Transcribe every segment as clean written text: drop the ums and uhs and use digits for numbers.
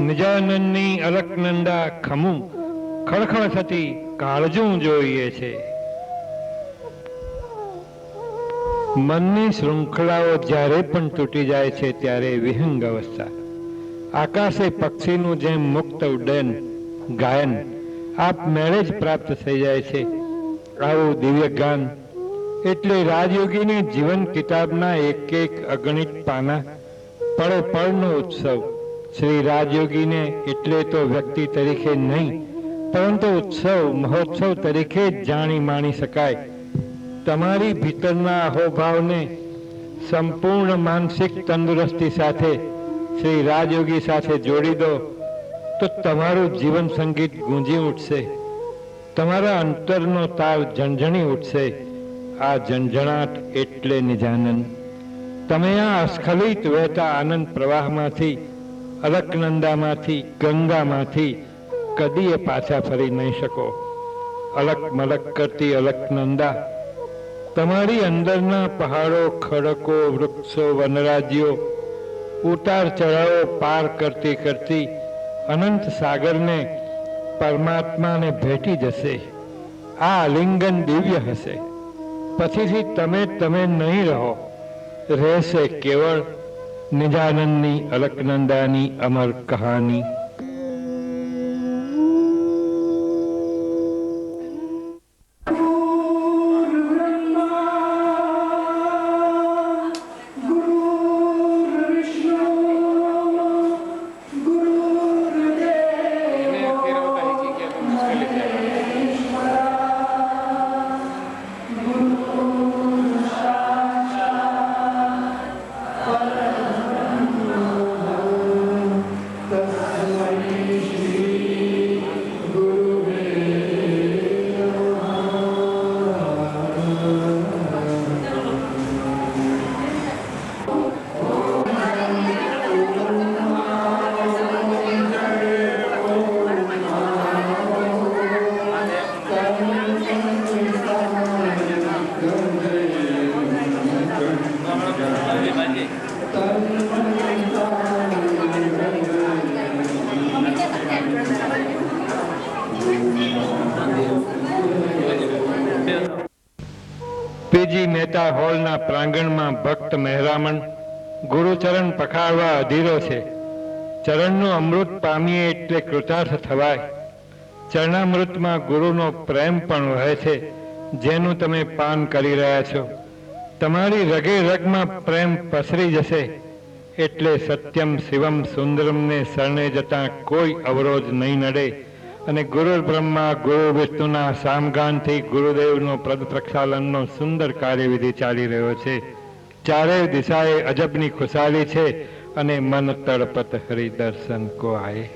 નિજાનંદની અલકનંદા ખમું ખળખળ થતી કાળજું જોઈએ છે. મનની શૃંખલાઓ જ્યારે પણ તૂટી જાય છે ત્યારે વિહંગ અવસ્થા, આકાશે પક્ષીનું જેમ મુક્ત ઉડ્ડયન ગાયન આપમેળે જ પ્રાપ્ત થઈ જાય છે. આવું દિવ્ય ગાન એટલે રાજયોગીની જીવન કિતાબના એક એક અગણિત પાના, પળે પળનો ઉત્સવ. શ્રી રાજયોગીને એટલે તો વ્યક્તિ તરીકે નહીં, પરંતુ ઉત્સવ મહોત્સવ તરીકે જ જાણી માણી શકાય. તમારી ભીતરના અહોભાવને સંપૂર્ણ માનસિક તંદુરસ્તી સાથે શ્રી રાજયોગી સાથે જોડી દો તો તમારું જીવન સંગીત ગુંજી ઉઠશે, તમારા અંતરનો તાર ઝણઝણી ઉઠશે. આ ઝણઝણાટ એટલે નિજાનંદ. તમે આ અસ્ખલિત વહેતા આનંદ પ્રવાહમાંથી, અલકનંદામાંથી, ગંગામાંથી કદીએ પાછા ફરી નહીં શકો. અલક મલક કરતી અલકનંદા તમારી અંદરના પહાડો, ખડકો, વૃક્ષો, વનરાજીઓ, ઉતાર ચઢાવો પાર કરતી કરતી અનંત સાગરને, પરમાત્માને ભેટી જશે. આ આલિંગન દિવ્ય હશે. પછીથી તમે નહીં રહો, રહેશે કેવળ નિજાનંદની અલકનંદાની અમર કહાની. પીજી મહેતા હોલના પ્રાંગણમાં ભક્ત મહેરામણ ગુરુચરણ પખાળવા અધીરો છે. ચરણનું અમૃત પામીએ એટલે કૃતાર્થ થવાય. ચરણામૃતમાં ગુરુનો પ્રેમ પણ વહે છે, જેનું તમે પાન કરી રહ્યા છો. તમારી રગે રગમાં પ્રેમ પસરી જશે એટલે સત્યમ શિવમ સુંદરમને શરણે જતા કોઈ અવરોધ નહીં નડે. અને ગુરુ બ્રહ્મા ગુરુ વિષ્ણુના સામગાનથી ગુરુદેવનો પદ પ્રક્ષાલનનો સુંદર કાર્યવિધિ ચાલી રહ્યો છે. ચારે દિશાએ અજબની ખુશાલી છે અને મન તડપત હરિ દર્શન કો આયે.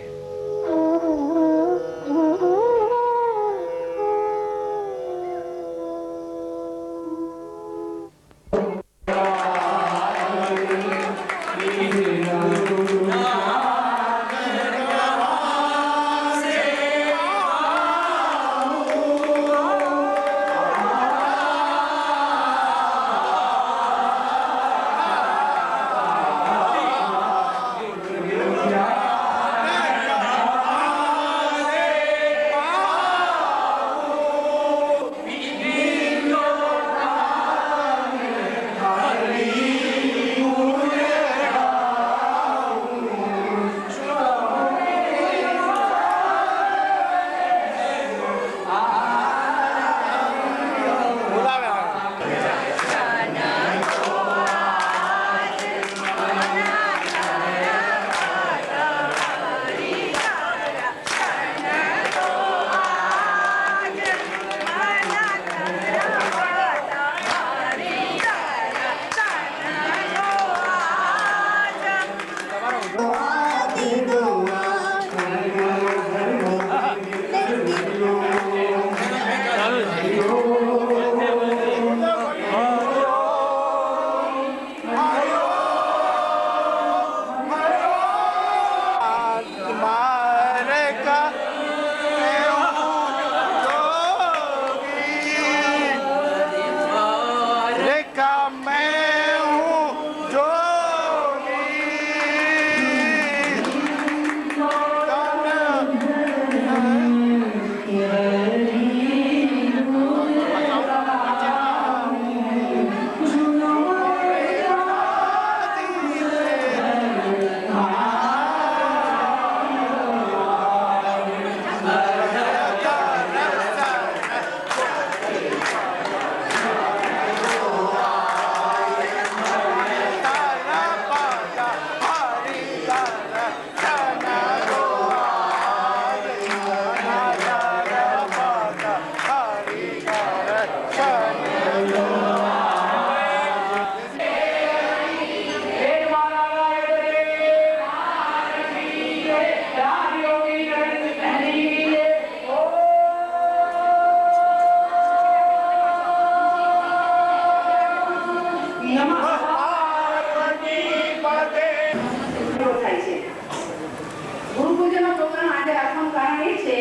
ગુરુ પૂજનનો પ્રોગ્રામ આજે રાખવાનું કારણ એ છે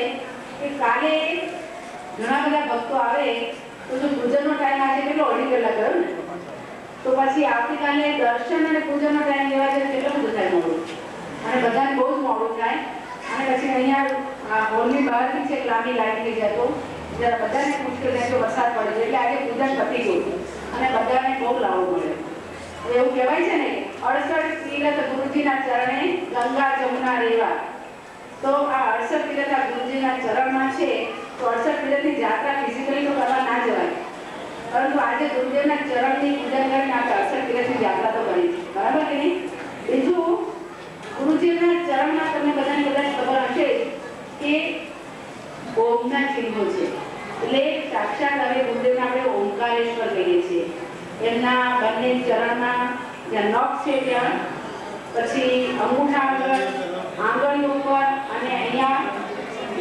કે કાલે ઘણા બધા ભક્તો આવે તો જો પૂજનનો ટાઈમ આજે કેટલો 2.5 કલાક ગયો ને, તો પછી આવતીકાલે દર્શન અને પૂજનનો ટાઈમ લેવા જાય કેટલો બધો થાય મોડું, અને બધાને બહુ જ મોડું થાય. અને પછી અહીંયા હોલની બહારથી છે લાંબી લાઈન થઈ જાય તો જરા બધાને મુશ્કેલ થાય તો વરસાદ પડે છે, એટલે આજે પૂજન પતી ગયું અને બધાને બહુ લાવો મળે. એવું કહેવાય છે ને 68 તીર્થ ગુરુજીના ચરણે ગંગા જમુના રેવા. તો આ 68 તીર્થ ગુરુજીના ચરણમાં છે, તો 68 તીર્થની યાત્રા ફિઝિકલી તો કરવા ના જવાય, પરંતુ આજે ગુરુદેવના ચરણની પૂજા કરીને આપણે 68 તીર્થની યાત્રા તો કરી, બરાબર કે નહીં? બીજું, ગુરુજીના ચરણમાં તમને બધાને કદાચ ખબર હશે કે ઓમના ચિહ્નો છે, એટલે સાક્ષાત હવે ગુરુદેવને આપણે ઓમકારેશ્વર કહીએ છીએ. એમના બંને ચરણના જ્યાં નખ છે ત્યાં, પછી અંગૂઠા આગળ, આંગળી ઉપર અને અહીંયા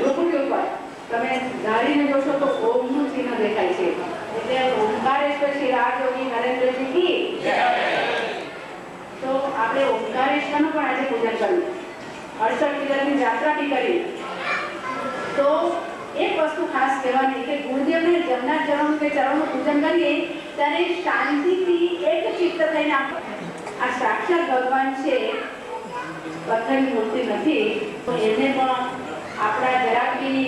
રૂપડી ઉપર તમે ધારીને જોશો તો ઓમનું ચિહ્ન દેખાય છે. એટલે ઓમકારેશ્વર શ્રી રાજયોગી નરેન્દ્રજી કી. તો આપણે ઓમકારેશ્વરનું પણ આજે પૂજન કર્યું, 68 તીર્થની યાત્રા બી કરી. તો એક વસ્તુ ખાસ કહેવાની કે ગુરુદેવને જમના ચરણનું પૂજન કરીએ ત્યારે શાંતિથી એક ચિત્ત થઈને આ સાક્ષાત ભગવાન છે, પથ્થરની મૂર્તિ નથી, તો એને પણ આપણા જરાક બી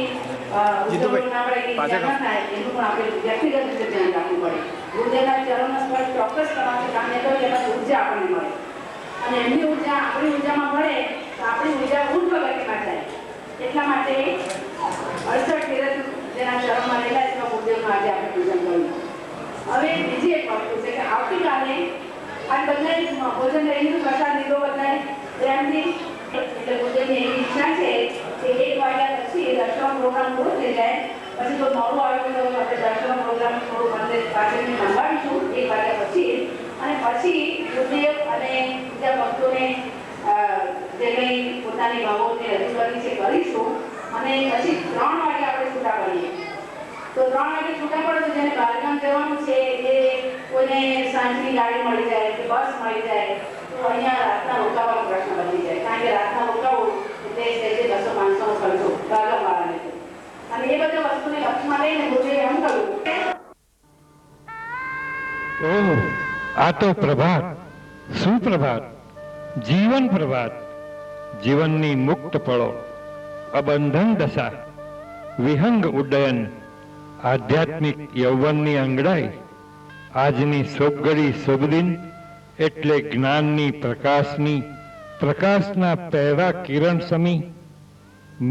એનું પણ આપણે વ્યક્તિગત રીતે ધ્યાન રાખવું પડે. ગુરુદેવના ચરણનો સ્પર્શ ચોક્કસ કરવાનો છે, કારણ કે એમાં ઉર્જા આપણને મળે, અને એમની ઉર્જા આપણી ઉર્જામાં મળે તો આપણી ઉર્જા ઉર્ધ્વ ગતિમાં જાય. એટલા માટે 68 તીર્થ જેના ચરણમાં રહેલા છે ગુરુદેવનું આજે આપણે પૂજન કર્યું. હવે બીજી એક વસ્તુ છે કે આવતીકાલે આ બધાએ ભોજન લઈને પ્રસાદ લીધો બધાએ પ્રેમથી, એટલે ગુરુદેવની એવી ઈચ્છા છે કે 1 વાગ્યા પછી દર્શન પ્રોગ્રામ પૂરો થઈ જાય. પછી તો મોડું આવ્યું તો આપણે દર્શન પ્રોગ્રામ થોડું બંને પાછળથી મંગાવીશું 1 વાગ્યા પછી, અને પછી ગુરુદેવ અને બીજા ભક્તોને જે કંઈ પોતાની ભાવોને રજૂ કરી છે કરીશું, અને પછી 3 વાગે આપણે છૂટા પડીએ. તો 3 વાગે છૂટા પડે તો જેને બારગામ જવાનું છે એ કોઈને સાંજની ગાડી મળી જાય કે બસ મળી જાય તો અહીંયા રાતના રોકાવાનો પ્રશ્ન બની જાય, કારણ કે રાતના રોકાવું એટલે 200-500નો ખર્ચો બારગામ વાળાને. અને એ બધા વસ્તુને લક્ષમાં લઈને ગુરુદેવે એમ કહ્યું, ઓહ, આ તો પ્રભાત, સુપ્રભાત, જીવન પ્રભાત, જીવનની મુક્ત પળો, અબંધન દશા, વિહંગ ઉડ્ડયન, આધ્યાત્મિક યૌવનની અંગડાઈ. આજની શુભઘડી શુભ દિન એટલે જ્ઞાનની પ્રકાશના પહેલા કિરણ સમી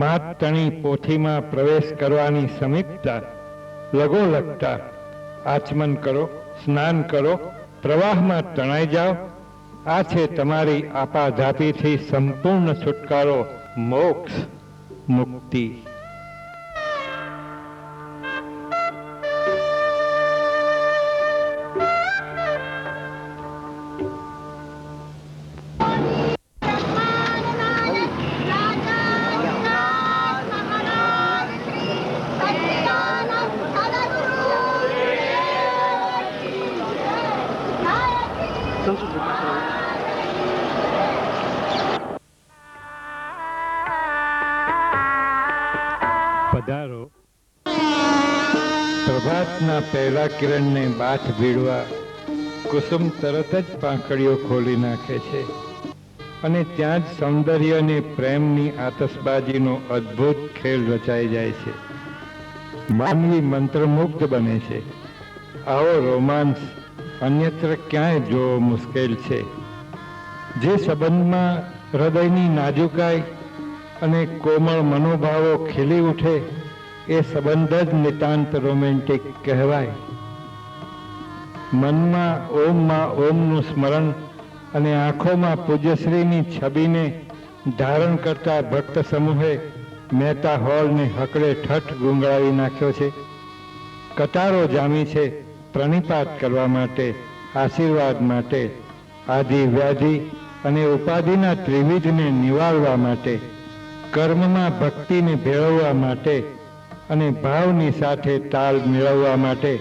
માત તણી પોથીમાં પ્રવેશ કરવાની સમીપતા. લગો લગતા આચમન કરો, સ્નાન કરો, પ્રવાહમાં તણાઈ જાઓ. આ છે તમારી આપાધાપીથી સંપૂર્ણ છુટકારો, મોક્ષ, મુક્તિ. પધારો. પ્રભાતના પહેલા કિરણને બાથ ભીડવા કુસુમ તરત જ પાંખડીઓ ખોલી નાખે છે, અને ત્યાં જ સૌંદર્ય અને પ્રેમની આતશબાજીનો અદ્ભુત ખેલ રચાઈ જાય છે. માનવી મંત્રમુગ્ધ બને છે. આવો રોમાંસ અન્યત્ર ક્યાંય જોવો મુશ્કેલ છે. જે સંબંધમાં હૃદયની નાજુકાઈ અને કોમળ મનોભાવો ખીલી ઉઠે એ સંબંધ જ નિતાંત રોમેન્ટિક કહેવાય. મનમાં ઓમનું સ્મરણ અને આંખોમાં પૂજ્યશ્રીની છબીને ધારણ કરતા ભક્ત સમૂહે મહેતા હોલને હકડે ઠઠ ગુંગળાવી નાખ્યો છે. કતારો જામી છે પ્રણિપાત કરવા માટે, આશીર્વાદ માટે, આદિ વ્યાધિ અને ઉપાધિના ત્રિવિધને નિવારવા માટે, કર્મમાં ભક્તિને ભેળવવા માટે અને ભાવની સાથે તાલ મેળવવા માટે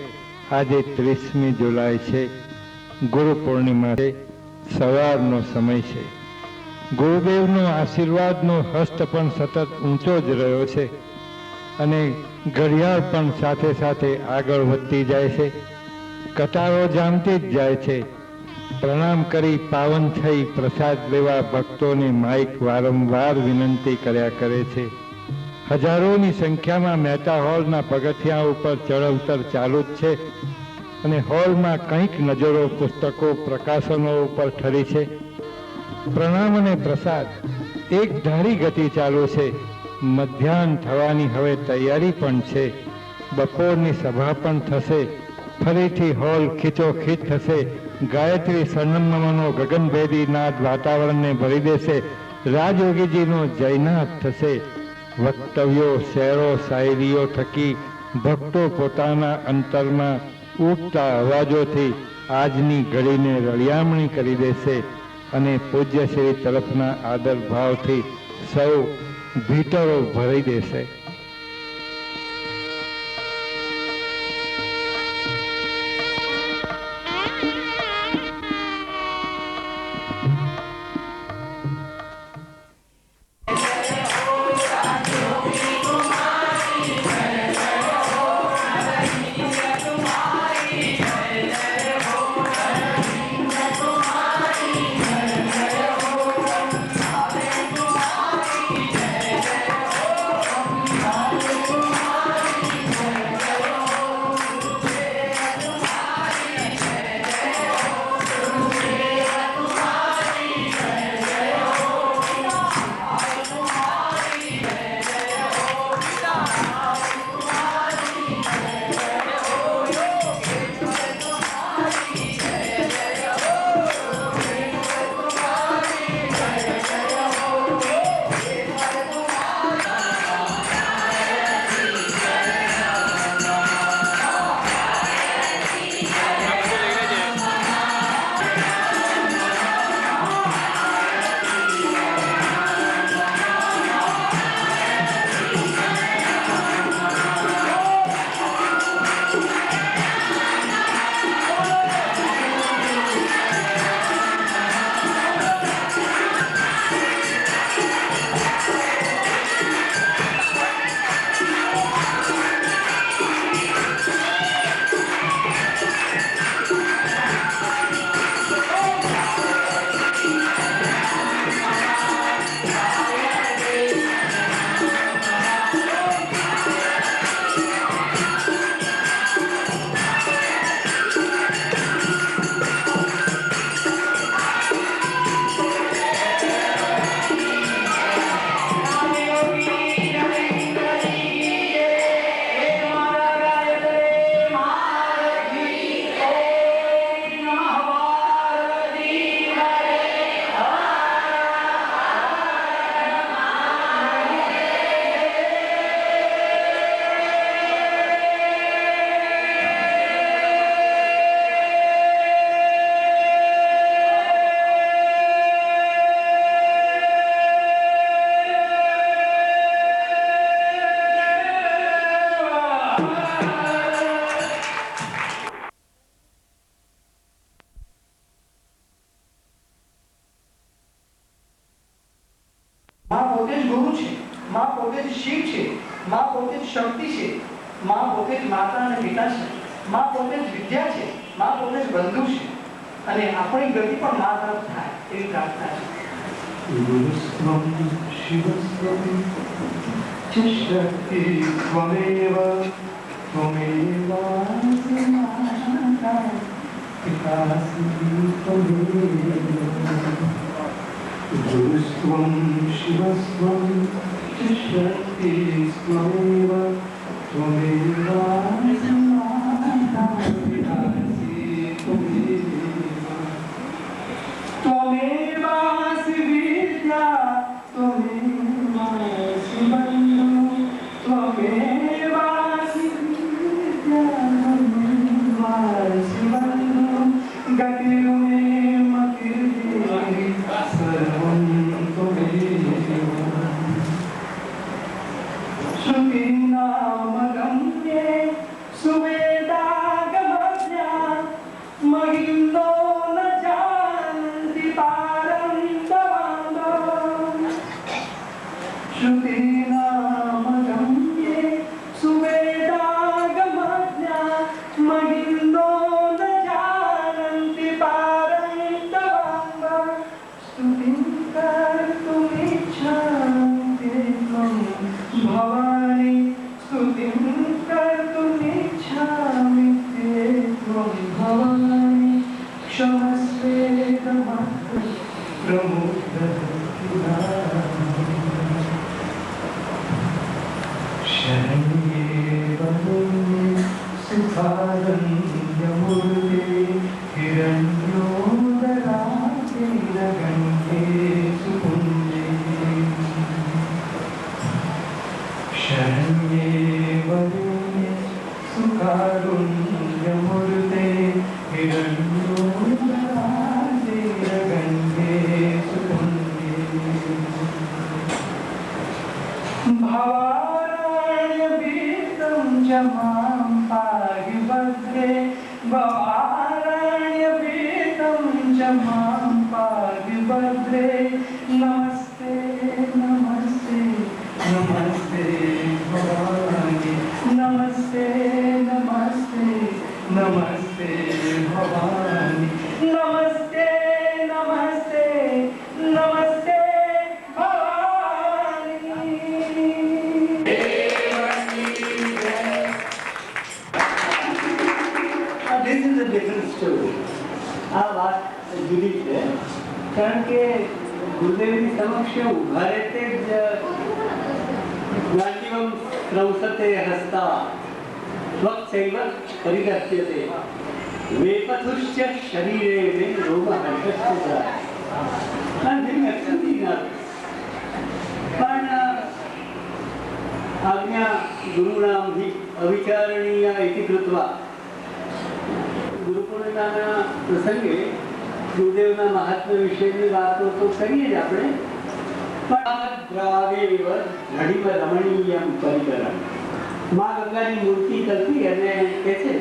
આજે 30મી જુલાઈ છે. ગુરુ પૂર્ણિમા છે, સવારનો સમય છે. ગુરુદેવનો આશીર્વાદનો હસ્ત પણ સતત ઊંચો જ રહ્યો છે અને ઘડિયાળ પણ સાથે સાથે આગળ વધતી જાય છે. કટારો જામતી જ જાય છે. પ્રણામ કરી પાવન થઈ પ્રસાદ લેવા ભક્તોને માઇક વારંવાર વિનંતી કર્યા કરે છે. હજારોની સંખ્યામાં મહેતા હોલના પગથિયા ઉપર ચઢઉતર ચાલુ જ છે અને હોલમાં કંઈક નજરો પુસ્તકો પ્રકાશનો ઉપર ઠરી છે. પ્રણામ અને પ્રસાદ એક ધારી ગતિ ચાલુ છે. મધ્યાહન થવાની હવે તૈયારી પણ છે. બપોરની સભા પણ થશે. ફરીથી હોલ ખીચોખીચ થશે. ગાયત્રી સરનમનો ગગનભેદી નાદ વાતાવરણને ભરી દેશે. રાજયોગીજીનો જયનાદ થશે. વક્તવ્યો, શેરો, શાયરીઓ થકી ભક્તો પોતાના અંતરમાં ઉઠતા અવાજોથી આજની ઘડીને રળિયામણી કરી દેશે અને પૂજ્યશ્રી તરફના આદર ભાવથી સૌ ભીતરો ભરી દેશે. માં પોતે જ ગુરુ છે, માં પોતે જ શિવ છે, માં પોતે જ શક્તિ છે, માં પોતે જ માતા અને પિતા છે, માં પોતે જ વિદ્યા છે, માં પોતે જ બંધુ છે અને આપણી ગતિ પણ માં તરફ થાય એવી પ્રાર્થના છે. ગુરુસ્ત્વમ શિવસ્ત્વમ ચ શક્તિ ત્વમેવ ત્વમેવાસી માતા પિતાસી ત્વમેવ. गुरुस्त्वं शिवस्त्वं च शक्तिस्त्वमेव त्वमेवासि माता पितासि त्वमेव. त्वमेवासि विद्या त्वमेवासि बन्धु त्वमेवासि विद्या त्वमेवासि बन्धु गतिर्मे मतिर्देहि सर्वं त्वमेव. श्रुतीनामगम्ये सुखारण्यमूर्ते हिरण्योदरातिरगण्ये सुपुण्ये शरण्ये वरुणे सुखारुण्यमूर्ते हिरण्योदरातिरगण्ये सुपुण्ये भवारण्यभीतं च मां पाहि भद्रे भवारण्यभीतं च मां पाहि भद्रे नमस्ते नमस्ते नमस्ते भवानी नमस्ते नमस्ते नमस्ते भवानी नमस्ते नमस्ते नमस्ते This is a different story. આ વાત જુદી છે કારણ કે ગુરુદેવની સમક્ષ ઉભા રહેતે જ જ્ઞાતિવમ સ્રવસતે હસ્તા સ્વચ્છૈવ પરિદર્શ્યતે વેપથુશ્ચ શરીરે વે રોમહર્ષશ્ચ જાય પણ આજ્ઞા ગુરુણામ અવિચારણીય ઇતિ કૃત્વા ગુરુ પૂર્ણિમાના પ્રસંગે ગુરુદેવના મહાત્મ્ય વિશેની વાતો તો કરીએ જ આપણે પણ દ્રાવેવ ધડીવ રમણીયમ પરિકરણ મા ગંગાની મૂર્તિ કરતી અને કહે છે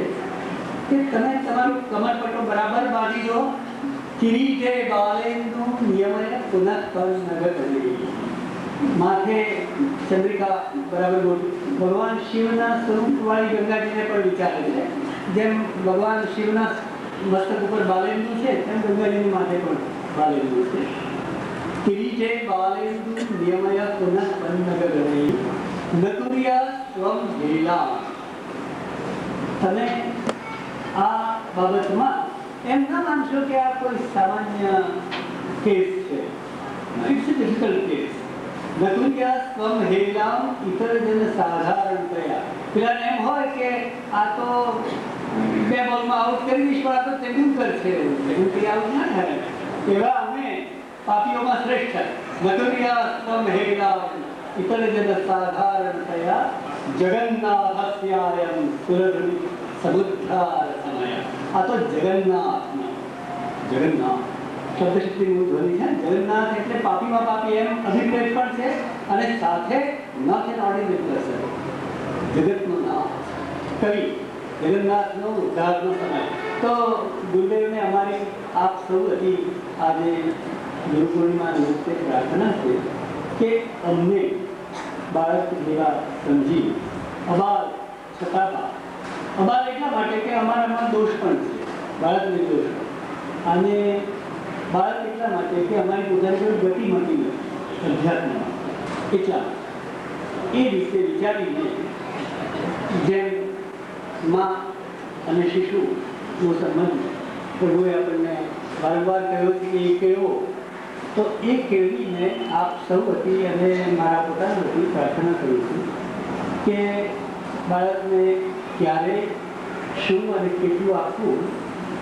કે તમે તમારું કમરપટ્ટો બરાબર બાંધી દો કિરીટે બાલેન્દુ નિયમય પુનઃ કર નગર કરી માથે ચંદ્રિકા બરાબર બોલી ભગવાન શિવના સ્વરૂપવાળી ગંગાજીને પણ વિચારે છે જેમ ભગવાન શિવના મસ્તક ઉપર બાલેન્દુ છે તેમ ગંગાજીની માથે પણ બાલેન્દુ છે કિરીટે બાલેન્દુ નિયમય પુનઃ પન્નગ ગણેય નતુર્યા સ્વમ હેલા તમે આ બાબતમાં એમ ના માનશો કે આ કોઈ સામાન્ય કેસ છે ઇટ્સ અ ડિફિકલ્ટ કેસ નતુર્યા સ્વમ હેલામ ઇતર જન સાધારણતયા પેલા એમ હોય કે આ તો બે બોલમાં આઉટ કરી દઈશ પણ આ તો તેંડુલકર છે તેંડુલકર આઉટ ના થાય એવા અમે પાપીઓમાં શ્રેષ્ઠ નતુર્યા સ્વમ હેલામ ઇતર જન સાધારણતયા જગન્નાથસ્યાયમ સુરધ્રુવિ સમુદ્ધાર સમય આ તો જગન્નાથનો જગન્નાથ શબ્દશક્તિનું ધ્વનિ છે જગન્નાથ એટલે પાપીમાં પાપી એમ અભિપ્રેત પણ છે અને સાથે નાથ એન ઓર્ડિનરી પર્સન જગતનો નાથ કવિ જગન્નાથનો ઉદ્ધારનો સમય તો ગુરુદેવને અમારી આપ સૌ હતી આજે ગુરુ પૂર્ણિમા નિમિત્તે પ્રાર્થના છે કે અમને બાળક જેવા સમજી અબાલ છતાં અબાલ એટલા માટે કે અમારામાં દોષ પણ છે બાળકને દોષ અને બાળક એટલા માટે કે અમારી પોતાની કોઈ ગતિ મળતી નથી અધ્યાત્મમાં એટલા એ રીતે વિચારીને જેમ મા અને શિશુનો સંબંધ પ્રભુએ આપણને વારંવાર કહ્યો કે એ કેવો તો એ કેળવીને આપ સૌ વતી અને મારા પોતાના વતી પ્રાર્થના કરું છું કે બાળકને ક્યારે શું અને કેટલું આપવું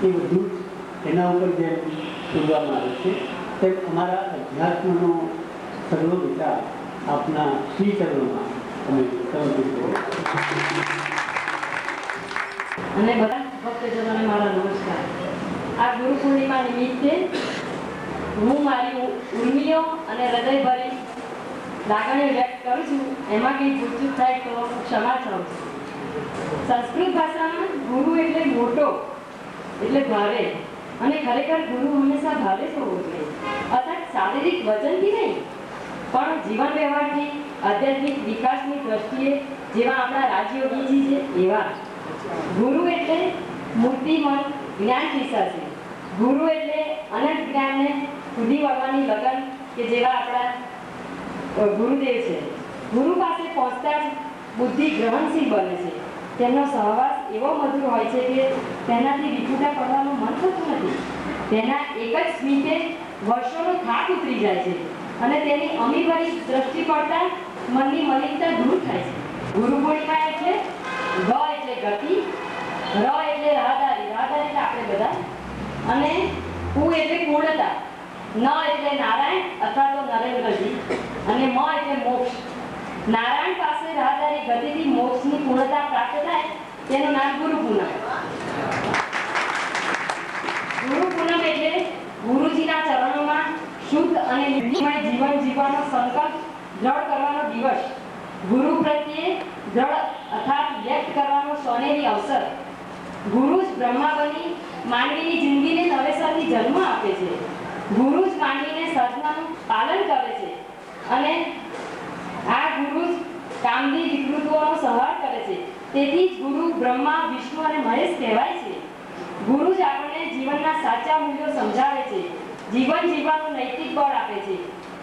એ બધું જ એના ઉપર જેમ શોધવામાં આવે છે તેમ અમારા અધ્યાત્મનો સર્વ વિચાર આપના શ્રી ચરણોમાં અમે સમર્પિત કરો અને બધા ભક્તજનોને મારા નમસ્કાર. આ ગુરુ પૂર્ણિમા નિમિત્તે હું મારી ઉર્મિઓ અને હૃદયભરી લાગણીઓ વ્યક્ત કરું છું. એમાં કંઈ ભૂલચૂક થાય તો ક્ષમા ચાહું છું. સંસ્કૃત ભાષામાં ગુરુ એટલે મોટો એટલે ભારે અને ખરેખર ગુરુ હંમેશા ભારે જ હોવો જોઈએ. અર્થાત શારીરિક વચનથી નહીં પણ જીવન વ્યવહારથી આધ્યાત્મિક વિકાસની દ્રષ્ટિએ જેવા આપણા રાજયોગીજી છે એવા. ગુરુ એટલે મૂર્તિમંત જ્ઞાન પિશાચી. ગુરુ એટલે અનંત જ્ઞાનને સુધી વળવાની લગન કે જેવા આપણા ગુરુદેવ છે. ગુરુ પાસે પહોંચતા જ બુદ્ધિ ગ્રહણશીલ બને છે. તેમનો સહવાસ એવો મધુર હોય છે કે તેનાથી વિખૂટા પડવાનું મન થતું નથી. તેના એક જ સ્મિતે વર્ષોનો થાક ઉતરી જાય છે અને તેની અમીભરી દ્રષ્ટિ પડતા મનની મલિનતા દૂર થાય છે. ગુરુ પૂર્ણિમા એટલે ગ એટલે ગતિ, એટલે રાહદારી, રાહદારી એટલે આપણે બધા. અને કુ એટલે પૂર્ણતા, ન એટલે નારાયણ અથવા તો નરેન્દ્રજી, અને મ એટલે મોક્ષ. નારાયણ પાસે રાહદારી ગતિથી મોક્ષની પૂર્ણતા પ્રાપ્ત થાય તેનું નામ ગુરુ પૂનમ. ગુરુ પૂનમ એટલે ગુરુજીના ચરણોમાં શુદ્ધ અને નિર્મળ જીવન જીવવાનો સંકલ્પ દ્રઢ કરવાનો દિવસ. ગુરુ પ્રત્યે દ્રઢ અર્થાત વ્યક્ત કરવાનો સોનેરી અવસર. ગુરુ જ બ્રહ્મા બની માનવીની જિંદગીને નવેસરથી જન્મ આપે છે. ગુરુ જ માનવીને સર્જનાનું પાલન કરે છે અને આ ગુરુ જ કામની વિકૃતિઓનો સંહાર કરે છે. તેથી જ ગુરુ બ્રહ્મા, વિષ્ણુ અને મહેશ કહેવાય છે. ગુરુ જ આપણને જીવનના સાચા મૂલ્યો સમજાવે છે, જીવન જીવવાનું નૈતિક બળ આપે છે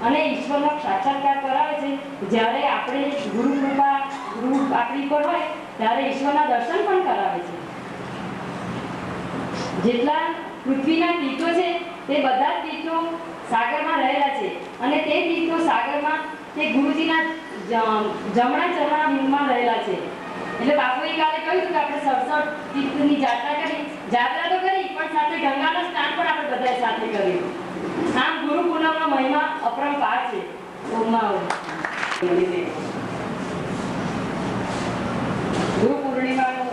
અને ઈશ્વરનો સાક્ષાત્કાર કરાવે છે. જ્યારે આપણે ગુરુ કૃપા ગુરુ આપણી પર હોય ત્યારે ઈશ્વરના દર્શન પણ કરાવે છે. જેટલા પૃથ્વીના તીર્થો છે તે બધા જ તીર્થો સાગરમાં રહેલા છે અને તે તીર્થો સાગરમાં તે ગુરુજીના જમણા ચરણા બિંદુમાં રહેલા છે. એટલે બાપુએ કાલે કહ્યું કે આપણે 67 તીર્થની યાત્રા કરી, યાત્રા તો કરી પણ સાથે ગંગાનું સ્નાન પણ આપણે બધાએ સાથે કર્યું. આમ ગુરુ પૂનમનો મહિમા અપરંપાર છે. ગુરુ પૂર્ણિમાનું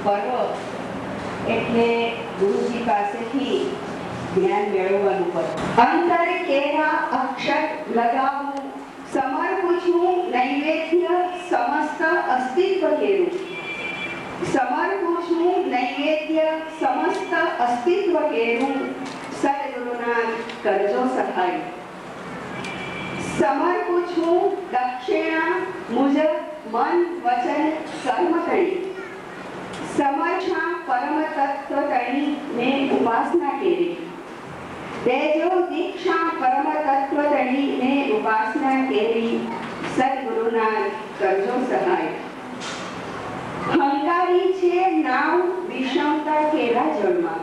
પર્વ એટલે ગુરુજી પાસેથી જ્ઞાન મેળવવાનું પર્વ. અંતરે કેરા અક્ષર લગાવું, સમર્પું છું નૈવેદ્ય સમસ્ત અસ્તિત્વ કેરું. સમર્પું છું નૈવેદ્ય સમસ્ત અસ્તિત્વ કેરું, સદગુરુના કરજો સહાય. સમર્પું છું દક્ષિણા મુજબ મન વચન કર્મ કરી. સમર્છા પરમ તત્વ તણી ને ઉપાસના કેરી. દેજો દીક્ષા પરમ તત્વ તણી ને ઉપાસના કેરી, સદગુરુના કરજો સહાય. હંકારી છે નાવ વિષમતા કેરા જળમાં.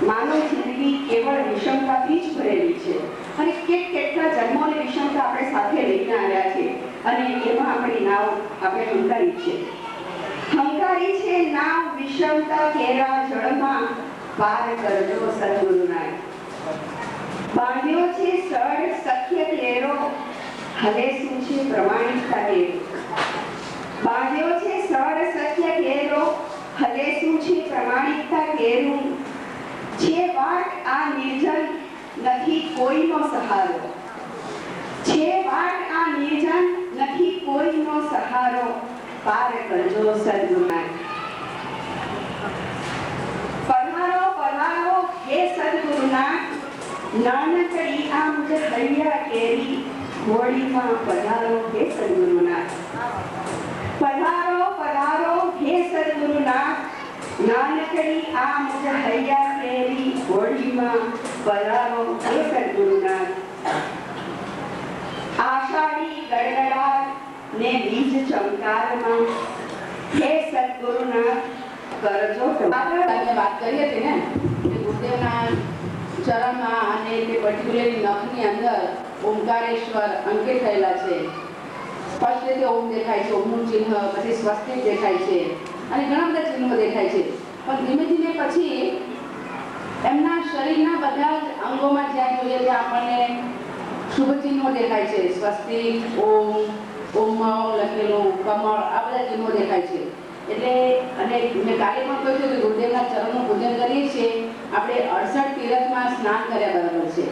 માનવ જિંદગી કેવળ વિષમતાથી જ ભરેલી છે અને કેટલા જન્મોને વિષમતા આપણે સાથે લઈને આવ્યા છે અને એમાં આપણી નાવ આપણે હંકારી છે. હંકારી છે નાવ વિષમતા કેરા જળમાં, પાર કરજો સદગુરુના. બાંધ્યો છે સળ સખ્ય કેરો, હવે શું છે પ્રમાણિકતા કેરો. બાંધ્યો છે સળ સખ્ય કેરો, હવે શું છે પ્રમાણિકતા કેરું. છે વાટ આ નિર્જન નથી કોઈનો સહારો. છે વાટ આ નિર્જન નથી કોઈનો સહારો, પાર કરજો સદગુરુના. પધારો પધારો હે સદગુરુના, નાનકડી આ મુજ હૈયા કેરી, હોળીમાં પધારો હે સદગુરુના. પધારો પધારો હે સદગુરુના, નાનકડી આ મુજ હૈયા કેરી, હોળીમાં પધારો હે સદગુરુના. આષાઢી ગડગડાટ ને બીજ ચમકારમાં, હે સદગુરુના કરજો. આપણે વાત કરીએ છીએ ને કે ગુરુદેવના ચરણમાં અને તે પર્ટિક્યુલરલી નખની અંદર ઓમકારેશ્વર અંકિત થયેલા છે. સ્પષ્ટ રીતે ઓમ દેખાય છે, ઓમનું ચિહ્ન, પછી સ્વસ્તિક દેખાય છે અને ઘણા બધા ચિહ્નો દેખાય છે. પણ ધીમે ધીમે પછી એમના શરીરના બધા જ અંગોમાં જ્યાં જોઈએ ત્યાં આપણને શુભ ચિહ્નો દેખાય છે. સ્વસ્તિક, ઓમ, ઓમમાં લખેલું, કમળ, આ બધા ચિહ્નો દેખાય છે. એટલે અને મેં કાલે પણ કહ્યું કે ગુરુદેવના ચરણનું પૂજન કરીએ છીએ આપણે 68 તીર્થમાં સ્નાન કર્યા બરાબર છે.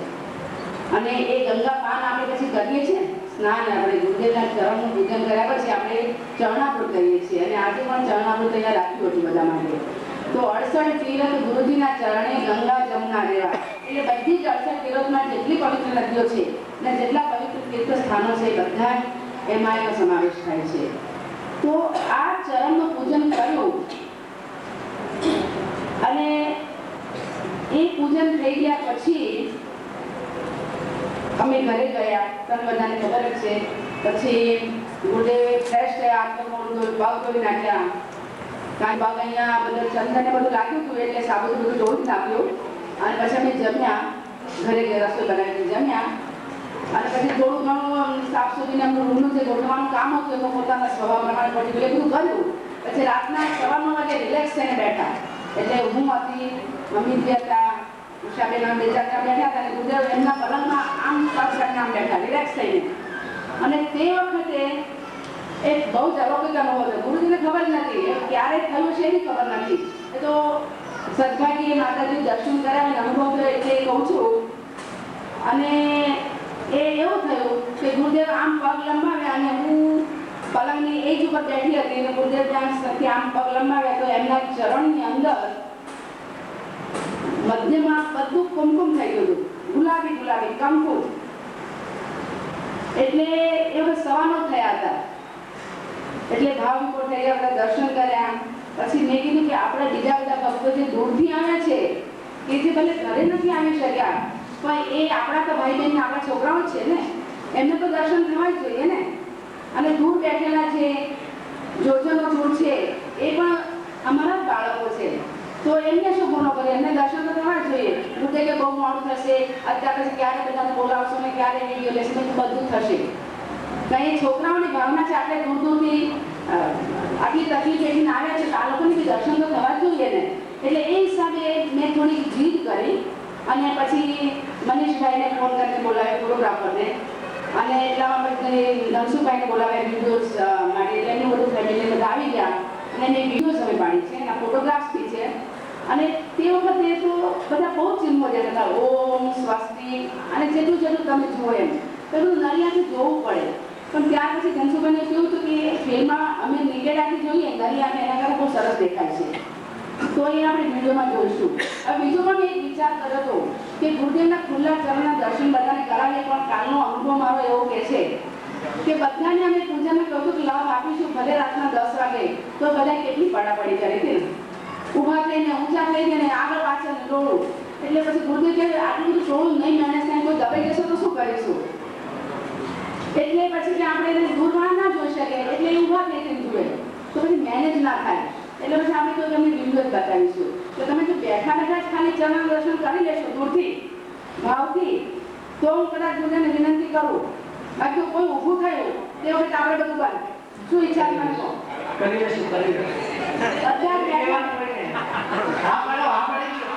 અને એ ગંગા પાન આપણે પછી કરીએ છીએ સ્નાન, આપણે ગુરુદેવના ચરણનું પૂજન કર્યા પછી આપણે ચરણામૃત કરીએ છીએ અને આજે પણ ચરણામૃત અહીંયા રાખ્યું હતું બધા માટે. તો 68 તીર્થ ગુરુજીના ચરણે ગંગા જમુના રેવા, એટલે બધી જ 68 તીર્થમાં જેટલી પવિત્ર નદીઓ છે અને જેટલા પવિત્ર તીર્થ સ્થાનો છે બધા જ એમાં એનો સમાવેશ થાય છે. તો આ ચરણનું પૂજન કર્યું અને એ પૂજન થઈ ગયા પછી અમે ઘરે ગયા. તમને બધાને ખબર જ છે. પછી ગુરુદેવે ફ્રેશ થયા, આત્મા ભાવ ધોઈ નાખ્યા. કારણ ભાવ અહીંયા બધું ચંદનને બધું લાગ્યું હતું એટલે સાબુથી બધું ધોઈ નાખ્યું અને પછી અમે જમ્યા. ઘરે રસોઈ બનાવીને જમ્યા અને પછી થોડું ઘણું સાફ સુધીને એમનું રૂમનું જે ગોઠવવાનું કામ હતું એનું પોતાના સ્વભાવ પ્રમાણે પર્ટિક્યુલર બધું કર્યું. પછી રાતના 9 વાગે રિલેક્સ થઈને બેઠા. એટલે હું હતી, મમ્મીજી હતા, ઉષાબેન અમે બે ચાર જણ બેઠા હતા અને ગુરુદેવ એમના પલંગમાં આમ પગ કરીને આમ બેઠા રિલેક્સ થઈને. અને તે વખતે એક બહુ જ અલૌકિક અનુભવ હતો. ગુરુજીને ખબર નથી એ ક્યારે થયું છે એની ખબર નથી. એ તો સદભાગ્યે માતાજી દર્શન કર્યા અને અનુભવ થયો એટલે કહું છું. અને એ એવું થયું કે ગુરુદેવ આમ પગ લંબાવ્યા અને હું પલંગની એજ ઉપર બેઠી હતી અને ગુરુદેવ ત્યાંથી આમ પગ લંબાવ્યા તો એમના ચરણની અંદર મધ્યમાં બધું કુમકુમ થઈ ગયું હતું, ગુલાબી ગુલાબી કંકુ. એટલે એ હવે સવાનો થયા હતા. એટલે ભાવ વિભોર થઈ ગયા, બધા દર્શન કર્યા. પછી મેં કીધું કે આપણે બીજા બધા ભક્તો જે દૂરથી આવ્યા છે કે જે ભલે ઘરે નથી આવી શક્યા પણ એ આપણા તો ભાઈ બહેન આપણા છોકરાઓ છે ને, એમને તો દર્શન થવા જ જોઈએ ને. અને દૂર બેઠેલા છે, જોજનો દૂર છે, એ પણ અમારા જ બાળકો છે. તો એમને શું ગુનો કરે, એમને દર્શન તો થવા જ જોઈએ. હું કે બહુ મોડું થશે, અત્યારે પછી ક્યારે બધાને બોલાવશો ને ક્યારે વિડીયો લેશે, બધું થશે. કઈ છોકરાઓની ભાવના છે આપણે દૂર દૂરથી આટલી તકલીફ એમને આવ્યા છે તો આ લોકોને બી દર્શન તો થવા જ જોઈએ ને. એટલે એ હિસાબે મેં થોડી જીદ કરી અને પછી મનીષભાઈને ફોન કરીને બોલાવ્યો, ફોટોગ્રાફરને. અને એટલામાં પછી નરસુભાઈને બોલાવ્યા વિડીયોઝ માટે. એટલે એમનું બધું ફેમિલી બધા આવી ગયા અને એને વિડીયોઝ અમે પાડી છે, એના ફોટોગ્રાફ્સ બી છે. અને તે વખતે તો બધા બહુ ચિહ્નો જેના હતા, ઓમ સ્વસ્તિક અને જેટલું જેટલું તમે જુઓ એમ તો બધું નરિયાથી જોવું પડે. પણ ત્યાર પછી ધનસુભાઈને કેવું હતું કે ફિલ્મમાં અમે નીકળ્યાથી જોઈએ નરિયા એના કરતાં બહુ સરસ દેખાય છે, તો એ આપણે વિડીયોમાં જોઈશું. હવે બીજો પણ એક વિચાર કર્યો હતો કે ગુરુદેવના ખુલ્લા ચરણના દર્શન બધાને કરાવીએ, પણ કાલનો અનુભવ મારો એવો કે છે કે બધાને અમે પૂજામાં કહું છું કે લાભ આપીશું ભલે રાતના 10 વાગે, તો બધા કેટલી પડાપડી કરી હતી, ઊભા થઈને ઊંચા થઈ ગયા આગળ પાછળ ટોળું. એટલે પછી ગુરુદેવ કહે આટલું બધું ટોળું નહીં મેનેજ થાય, કોઈ દબાઈ જશો તો શું કરીશું. એટલે પછી આપણે એને દૂરમાં ના જોઈ શકે એટલે ઊભા થઈ જઈને જુએ તો પછી મેનેજ ના થાય. એટલે પછી આપણે તો તમને વિડીયો જ બતાવીશું તો તમે જો બેઠા બેઠા જ ખાલી ચરણ દર્શન કરી લેશો દૂરથી ભાવથી તો હું કદાચ ગુરુદેવને વિનંતી કરું. બાકી કોઈ ઊભું થયું તે વખતે આપણે બધું બંધ. શું ઈચ્છા મને કહો? કરી લેશું, કરી લેશું. અત્યારે બેઠા હા પાડો, હા પાડી દો.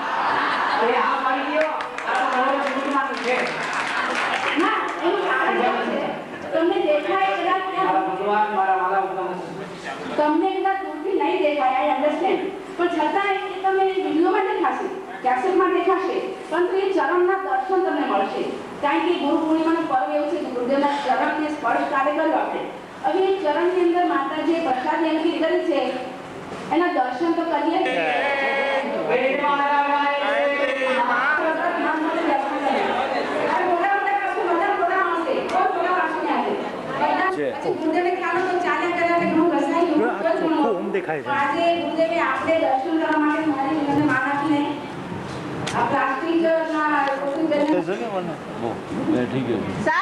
અરે હા પાડી દો. આ તો મારો જીવનમાં છે. ના એનું કારણ એવું છે તમને દેખાય કદાચ મારા ભગવાન, મારા વાલા ઉત્તમ. તમને કદાચ દૂરથી નહીં દેખાય, આઈ અન્ડરસ્ટેન્ડ, પણ છતાં એ તમે વિડીયોમાં દેખાશે, કેસેટમાં દેખાશે, પરંતુ એ ચરણના દર્શન તમને મળશે. કારણ કે ગુરુ પૂર્ણિમાનું પર્વ એવું છે કે ગુરુદેવના ચરણને સ્પર્શ કાર્ય કર્યો આપણે. હવે એ ચરણની અંદર માતાજીએ પ્રસાદ એમની કરી છે એના દર્શન તો કરીએ જ. ગુરુદેવે ખ્યાલ તો ચાલ્યા કર્યા કે ઘણું રસાયું આજે ગુરુદેવે આપણે દર્શન કરવા માટે મારી મને માન આપીને આ પ્લાસ્ટિકના સાદા ગુરુ થેન્ક યુ વેરી મચ.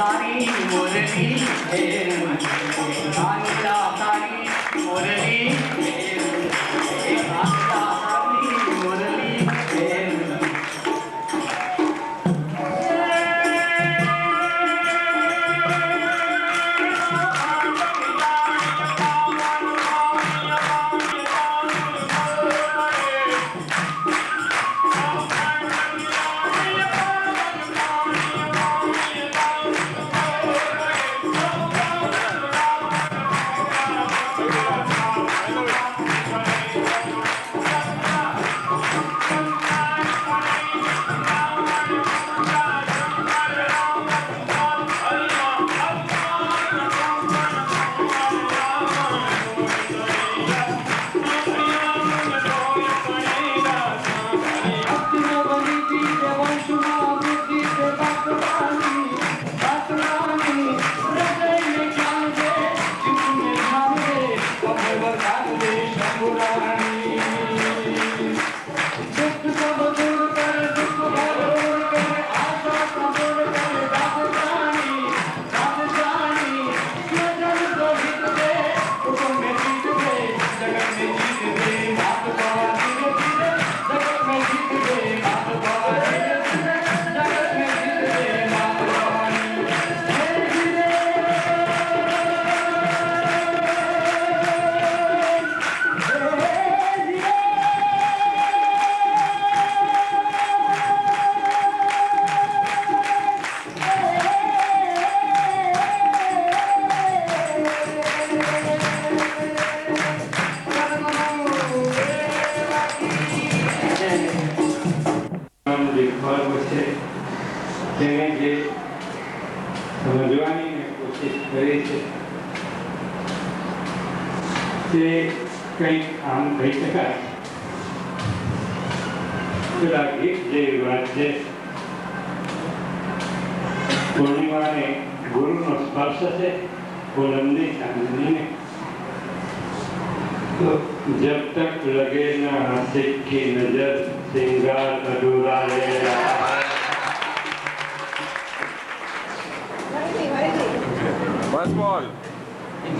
તારી મુરલી કાંતા તારી મુરલી કાંતા તારી મુરલી તેને જે સમજવાની કોશિશ કરી છે તે કંઈક આમ કહી શકાય. પેલા ગીત જે વાંચે પૂર્ણિમાને ગુરુનો સ્પર્શ છે बुलंदी चांदनी में तो जब तक लगे ना आशिक की नजर सिंगार अधूरा रह रहा है. बस बोल.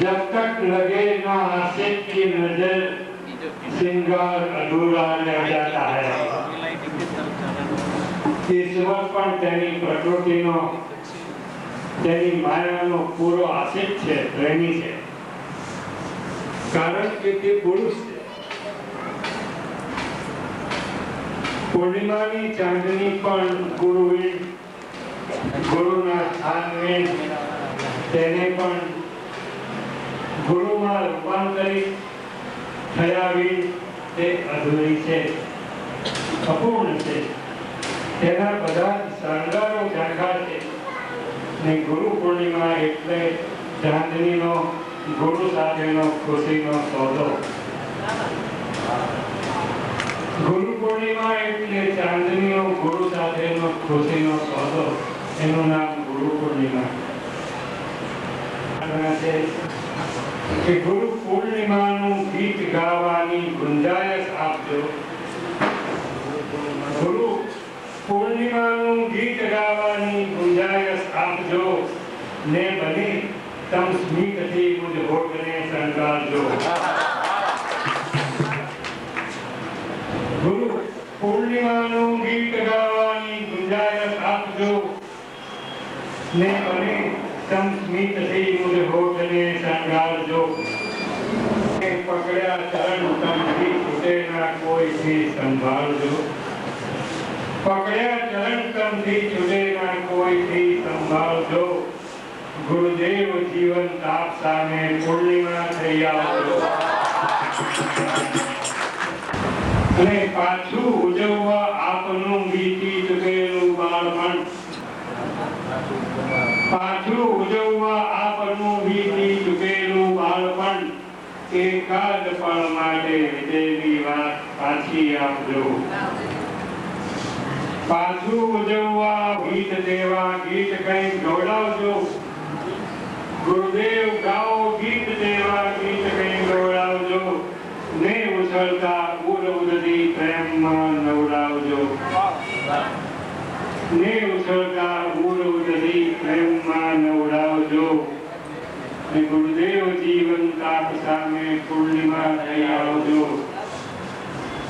जब तक लगे ना आशिक की नजर सिंगार अधूरा रह जाता है. ईश्वर पण तेनी प्रकृतिनो तेनी मायानो पूरो आशिक છે, પ્રેમી છે, કારણ કે તે પુરુષ છે. પૂર્ણિમાની ચાંદની પણ ગુરુના સ્થાનને તેને પણ ગુરુમાં રૂપાંતરિત થયા વિન તે અધૂરી છે, અપૂર્ણ છે. તેના બધા શણગારો ઝાંખા છે ને ગુરુ પૂર્ણિમા એટલે ચાંદનીનો ગુરુ સાથેનો ખુશીનો સોદો. ગુરુ પૂર્ણિમા એટલે ચાંદનીનો ગુરુ સાથેનો ખુશીનો સોદો, એનું નામ ગુરુ પૂર્ણિમા છે. કે ગુરુ પૂર્ણિમાનું ગીત ગાવાની ગુંજાયશ આપજો. ગુરુ પૂર્ણિમાનું ગીત ગાવાની ગુંજાયશ આપજો ને બને તમ સ્મિતથી મુજ હોઠને શણગારજો. ગુરુ પૂર્ણિમાનું ગીત ગાવાની ગુંજાયશ આપજો ને બને તમ સ્મિતથી મુજ હોઠને શણગારજો. પકડ્યા ચરણ તમથી છૂટે ના કોઈથી સંભાળજો. પકડ્યા ચરણ તમથી છૂટે ના કોઈથી સંભાળજો. ગુરુદેવ જીવન તાપ સામે પૂર્ણિમા થઈ આવજો. અને પાછું ઉજવવા આપનું વીતી ચૂકેલું બાળપણ, પાછું ઉજવવા આપનું વીતી ચૂકેલું બાળપણ, એકાદ પળ માટે વિતેલી વાત પાછી આપજો. પાછું ઉજવવા ગીત દેવા ગીત કંઈક ગવડાવજો. ગુરુદેવ ગાઓ ગીત દેવા ગીત કંઈક ગવડાવજો ને ઉછળતા ઉરઉદથી પ્રેમમાં નવડાવજો. ને ઉછળતા ઉરઉદથી પ્રેમમાં અને ગુરુદેવ જીવન તાપ સામે પૂર્ણિમા થઈ આવજો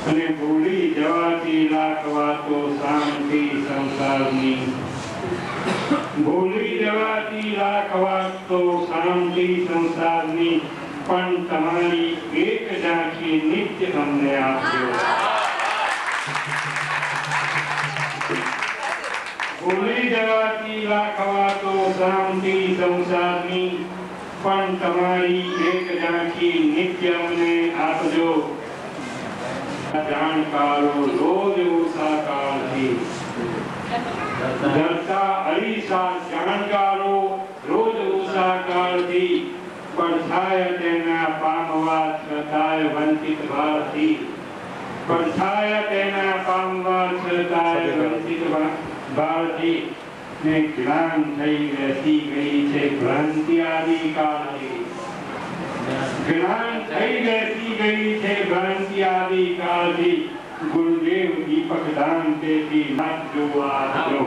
અને ભૂલી જવાથી લાખ વાતો શાંતિ સંસારની ભૂલી જવાથી લાખ વાતો શાંતિ સંસારની પણ તમારી એક ઝાંખી નિત્ય અમને આપજો ભૂલી જવાથી લાખ વાતો શાંતિ સંસારની પણ તમારી એક ઝાંખી નિત્ય અમને આપજો જાણકારો રોજ ઓછા કાળથી ધરતા અરીસા જાણકારો રોજ ઓછા કાળથી પડછાય તેના પામવા છતાંય વંચિત ભારથી પડછાય તેના પામવા છતાંય વંચિત ભારથી ને જ્ઞાન થઈ બેસી ગઈ છે ભ્રાંતિ આદિ કાળથી જ્ઞાન થઈ બેસી ગઈ છે ભ્રાંતિ આદિ કાળથી ગુરુદેવ દીપક દાન તેથી નાથ જોવા આપજો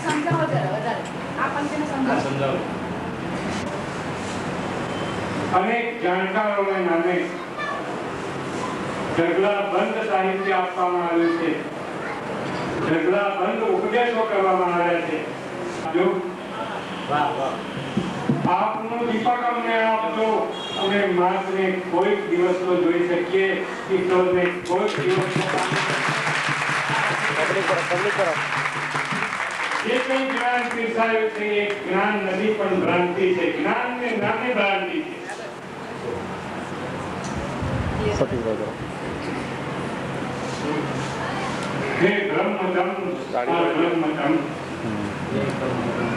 સમજાવો જરા વધારે આ પંક્તિને સમજાવો અનેક જાણકારોને નામે ઢગલા બંધ સાહિત્ય આપવામાં આવ્યું છે ઢગલા બંધ ઉપદેશો કરવામાં આવ્યા છે જો આપનું દીપક અમને આપજો અમે માત્ર કોઈક દિવસ તો જોઈ શકીએ ઈશ્વરને કોઈક દિવસ જે કંઈ જ્ઞાન પીરસાયું છે એ જ્ઞાન નથી પણ ભ્રાંતિ છે જ્ઞાનને નામે ભ્રાંતિ છે હે બ્રહ્મતમ પરબ્રહ્મતમ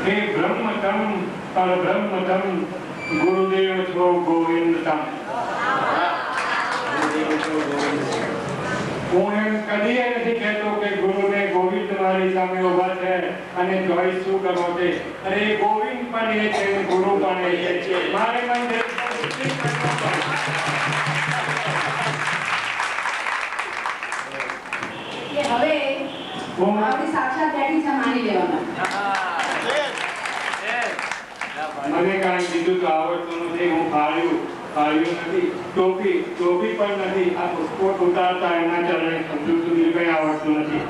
હે બ્રહ્મતમ પરબ્રહ્મતમ ગુરુદેવ છો ગોવિંદતમ હું એમ કદી નથી કહેતો કે ગુરુને ગોવિંદ મારી સામે ઉભા છે અને ચોઈસ શું કરવો છે અરે ગોવિંદ પણ એ છે ગુરુ પણ એ છે મારે મન કે હવે આપણી સાક્ષાત ડેડી છે માની લેવાના મને કાંઈ બીજું તો આવડતું નથી હું ફાળ્યું નથી ટોપી પણ નથી આ પુષ્પોટ ઉતારતા એના ચરણે સમજુ છું બીજું કંઈ આવડતું નથી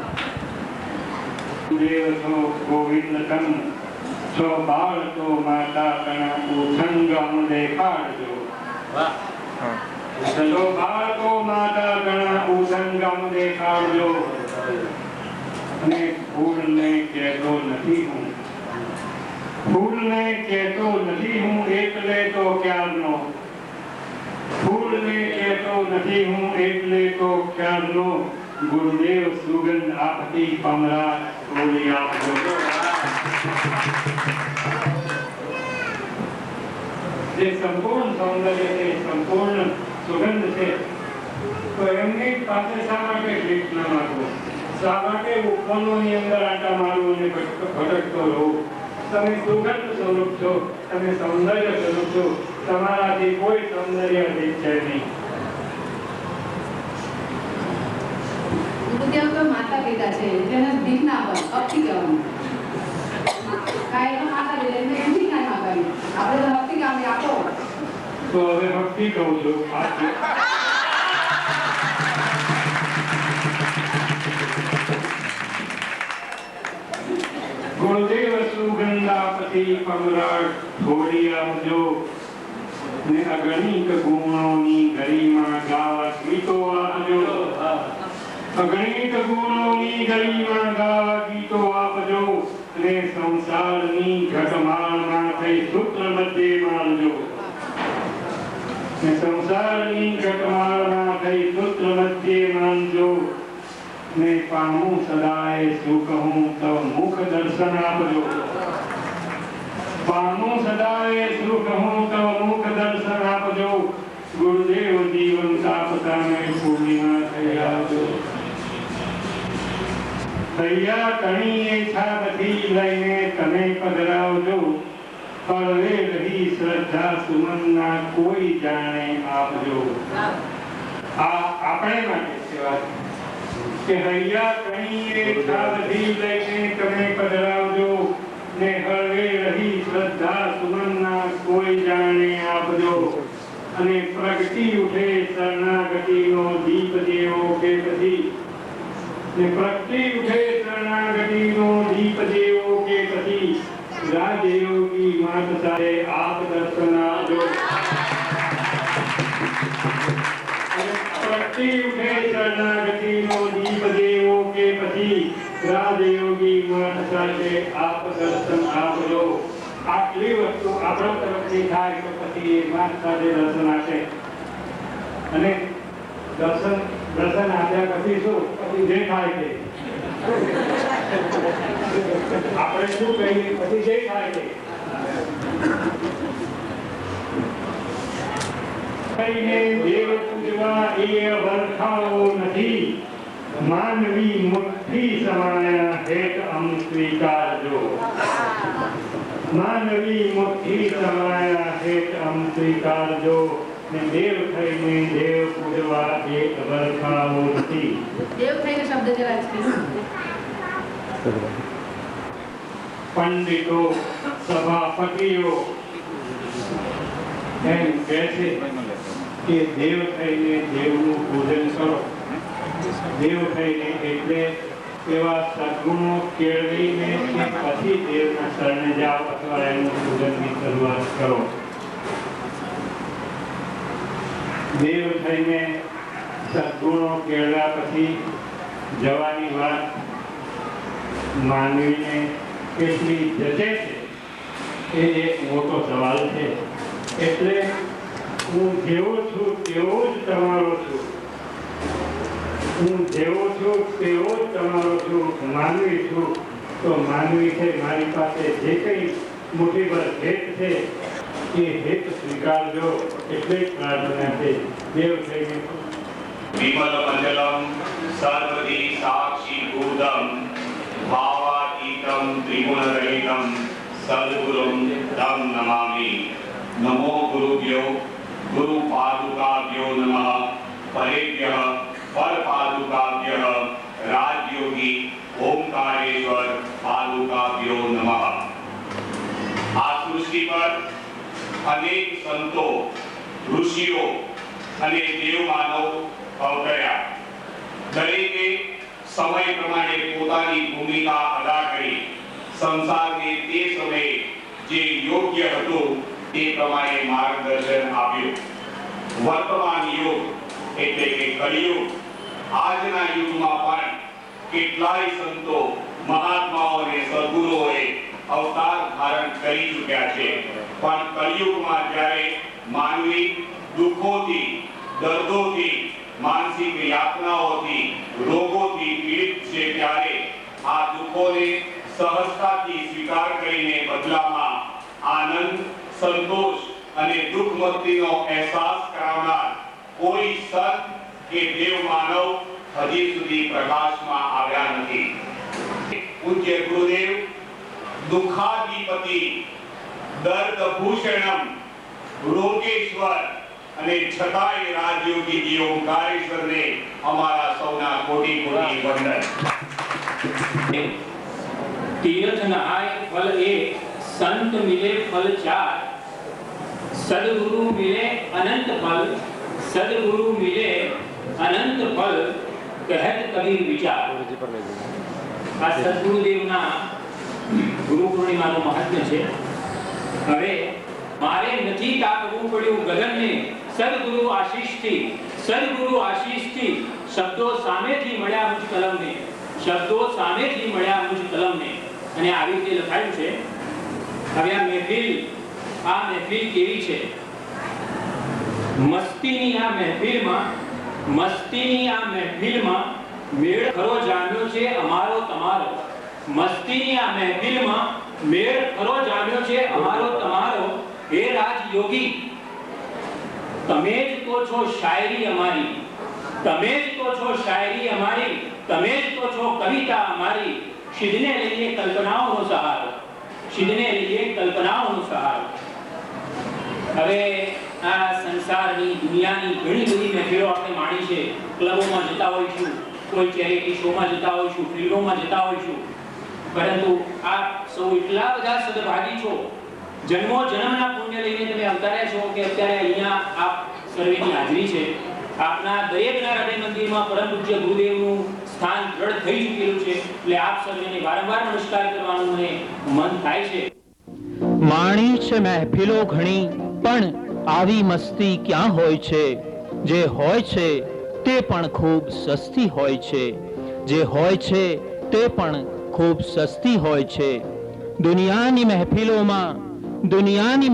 દેવ છો ગોવિંદતમ છો બાળ તો માતા કણા ઉછંગ અમ દેખાડજો છો બાળ તો માતા કણા ઉછંગ અમ દેખાડજો અને ફૂલને કહેતો નથી હું ફૂલને કહેતો નથી હું એકલે તો ક્યારનો ફૂલને કહેતો નથી હું એકલે તો ક્યારનો ગુરુદેવ સુગંધ આપતી પમરા બોલી આપજો જે સંપૂર્ણ સૌંદર્ય છે સંપૂર્ણ સુગંધ છે તો એમની પાસે શા માટે ભીખ ન માગવો શા માટે ઉપવનોની અંદર આટા મારવું અને ભટકતો રહું તમે સુગંધ સ્વરૂપ છો તમે સૌંદર્ય સ્વરૂપ છો તમારાથી કોઈ સૌંદર્ય અધિક છે નહીં ગુરુદેવ તો માતા પિતા છે જેને ભીખ ના આપે ભક્તિ કહેવાનું કાંઈ તો માતા પિતા એમને એમથી કાંઈ માગવાનું આપણે તો ભક્તિ કામ આપો તો હવે ભક્તિ કહું છું ગુરુદેવ સુગંધાપતિ પમરાટ થોડી આવજો ને અગણિત ગુણોની ગરિમા ગાવા ગીતો આપજો અગણિત ગુણોની ગરિમા ગાવા ગીતો આપજો ને સંસારની ઘટમાળમાં થઈ સૂત્ર મધ્ય મારજો ને સંસારની ઘટમાળમાં થઈ સૂત્ર મધ્ય માનજો ને પામું સદાય સુખ હું તવ મુખ દર્શન આપજો પામું સદાય સુખ હું તવ મુખ દર્શન આપજો ગુરુદેવ જીવન તાપતા મેં પૂર્ણિમા થઈ આવજો દયા તણીએ છાપથી લઈને તમે પધરાવજો પળવે રહી શ્રદ્ધા સુમનના કોઈ જાણે આપજો આ આપણે માટે સેવા કે હૈયા કણીએ છાપથી લઈને તમે પધરાવજો ને હળવે રહી શ્રદ્ધા સુમનના દીપદેવો કે પછી રાજયોગી માત સાથે આપ દર્શન આપજો પ્રતિ ઉઠે શરણાગતિનો દીપદેવો કે પછી રાજયોગી માત સાથે આપ દર્શન આપજો આટલી વસ્તુ આપણા તરફથી થાય તો પછી માત સાથે દર્શન આપે અને દર્શન આપ્યા પછી શું પછી જે થાય તે આપણે શું કહીએ પછી જે થાય તે કહીને દેવ પૂજવા એ વરખાઓ નથી માનવી મુઠ્ઠી સમાયા હેત અમ સ્વીકારજો માનવી મુઠ્ઠી સમાયા હેત અમ સ્વીકારજો ને દેવ થઈને દેવ પૂજવા એ વરખાઓ નથી દેવ થઈને શબ્દ જરા છે પંડિતો સભાપતિઓ એમ કહે છે કે દેવ થઈને દેવનું પૂજન કરો દેવ થઈને એટલે એવા સદગુણો કેળવીને કે પછી દેવના શરણે જાઓ અથવા એનું પૂજનની શરૂઆત કરો દેવ થઈને સદગુણો કેળવ્યા પછી જવાની વાત માનવીને કેટલી જશે છે એ એક મોટો સવાલ છે એટલે હું જેવો છું તેવો જ તમારો છું હું જેવો છું તેવો જ તમારો છું માનવી છું તો માનવી છે મારી પાસે જે કંઈ મુઠ્ઠીભર હેત છે એ હેત સ્વીકારજો એટલે જ પ્રાર્થના છે દેવ થઈને विमल मंडलम सर्वदी साक्षी भूतम भावातीतम त्रिगुण रहितम सद्गुरुम तम नमामि नमो गुरुभ्यो गुरु पादुकाभ्यो नमः परेभ्यः पर पादुकाभ्यः राजयोगी ओंकारेश्वर पादुकाभ्यो नमः। आ सृष्टि पर अनेक संतो ऋषियों અને દેવમાનવ અવતર્યા દરેકે સમય પ્રમાણે પોતાની ભૂમિકા અદા કરી સંસારને તે સમયે જે યોગ્ય હતું તે પ્રમાણે માર્ગદર્શન આપ્યું વર્તમાન યુગ એટલે કે કળિયુગ આજના યુગમાં પણ કેટલાય સંતો મહાત્માઓ અને સદ્ગુરુઓએ અવતાર ધારણ કરી ચૂક્યા છે પણ કળિયુગમાં જ્યારે માનવી દુઃખોથી દર્દોથી માનસિક યાતનાઓથી રોગોથી પીડિત છે ત્યારે આ દુઃખોને સહજતાથી સ્વીકાર કરીને બદલામાં આનંદ સંતોષ અને દુઃખ મુક્તિનો અહેસાસ કરાવનાર કોઈ સંત કે દેવ માનવ હજી સુધી પ્રકાશમાં આવ્યા નથી। પૂજ્ય ગુરુદેવ દુઃખાધિપતિ દર્દ ભૂષણમ રોગેશ્વર અને છતાંય રાજયોગી ઓમકારેશ્વરને અમારા સૌના કોટી કોટી વંદન। तीर्थ नहाय फल एक संत मिले फल चार सदगुरु मिले अनंत फल सदगुरु मिले अनंत फल कहत कबीर विचार। आ सदगुरुदेवना गुरु पूर्णिमाનું મહત્વ છે। હવે મારે નથી તાકવું પડ્યું ગગનને સદગુરુ આશીષથી શબ્દો સામેથી મળ્યા મુજ કલમને શબ્દો સામેથી મળ્યા મુજ કલમને અને આવી રીતે લખાયું છે। હવે આ મહેફિલ કેવી છે મસ્તીની આ મહેફિલમાં મેળ ખરો જામ્યો છે અમારો તમારો મસ્તીની આ મહેફિલમાં મેળ ખરો જામ્યો છે અમારો તમારો हे राजयोगी તમે જ તો છો શાયરી અમારી તમે જ તો છો શાયરી અમારી તમે જ તો છો કવિતા અમારી સિદ્ધને લઈએ કલ્પનાઓનો સહારો સિદ્ધને લઈએ કલ્પનાઓનો સહારો। હવે આ સંસારની દુનિયાની ઘણી બધી મહેફિલો આપણે માણી છે ક્લબોમાં જતા હોઈશું કોઈ ચેરિટી શોમાં જતા હોઈશું ફિલ્મોમાં જતા હોઈશું પરંતુ આપ સૌ એટલા બધા સદભાગી છો જન્મો જન્મના પુણ્ય લઈને તમે અવતાર્યા છો કે અત્યારે અહીંયા આપ સર્વેની હાજરી છે। આપના દરેકના હૃદય મંદિરમાં પરમ પૂજ્ય ગુરુદેવનું સ્થાન દ્રઢ થઈ ચૂકેલું છે. એટલે આપ સર્વેને વારંવાર નમસ્કાર કરવાનું મને મન થાય છે. માણી છે મહેફિલો ઘણી, પણ આવી મસ્તી ક્યાં હોય છે? જે હોય છે તે પણ ખૂબ સસ્તી હોય છે, જે હોય છે તે પણ ખૂબ સસ્તી હોય છે. દુનિયાની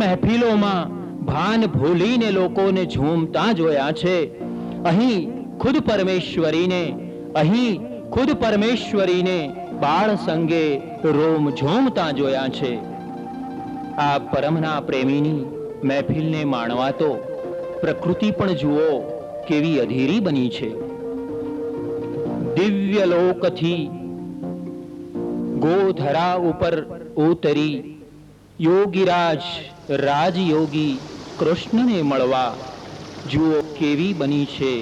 મહેફિલોમાં ભાન ભૂલીને લોકોને ઝૂમતા જોયા છે. અહીં ખુદ પરમેશ્વરીને બાળ સંગે રોમ ઝૂમતા જોયા છે. આ પરમના પ્રેમીની મહેફિલને માણવા તો પ્રકૃતિ પણ જુઓ કેવી અધીરી બની છે. દિવ્ય લોકથી ગોધરા ઉપર ઉતરી યોગીરાજ રાજયોગી કૃષ્ણને મળવા જુઓ કેવી બની છે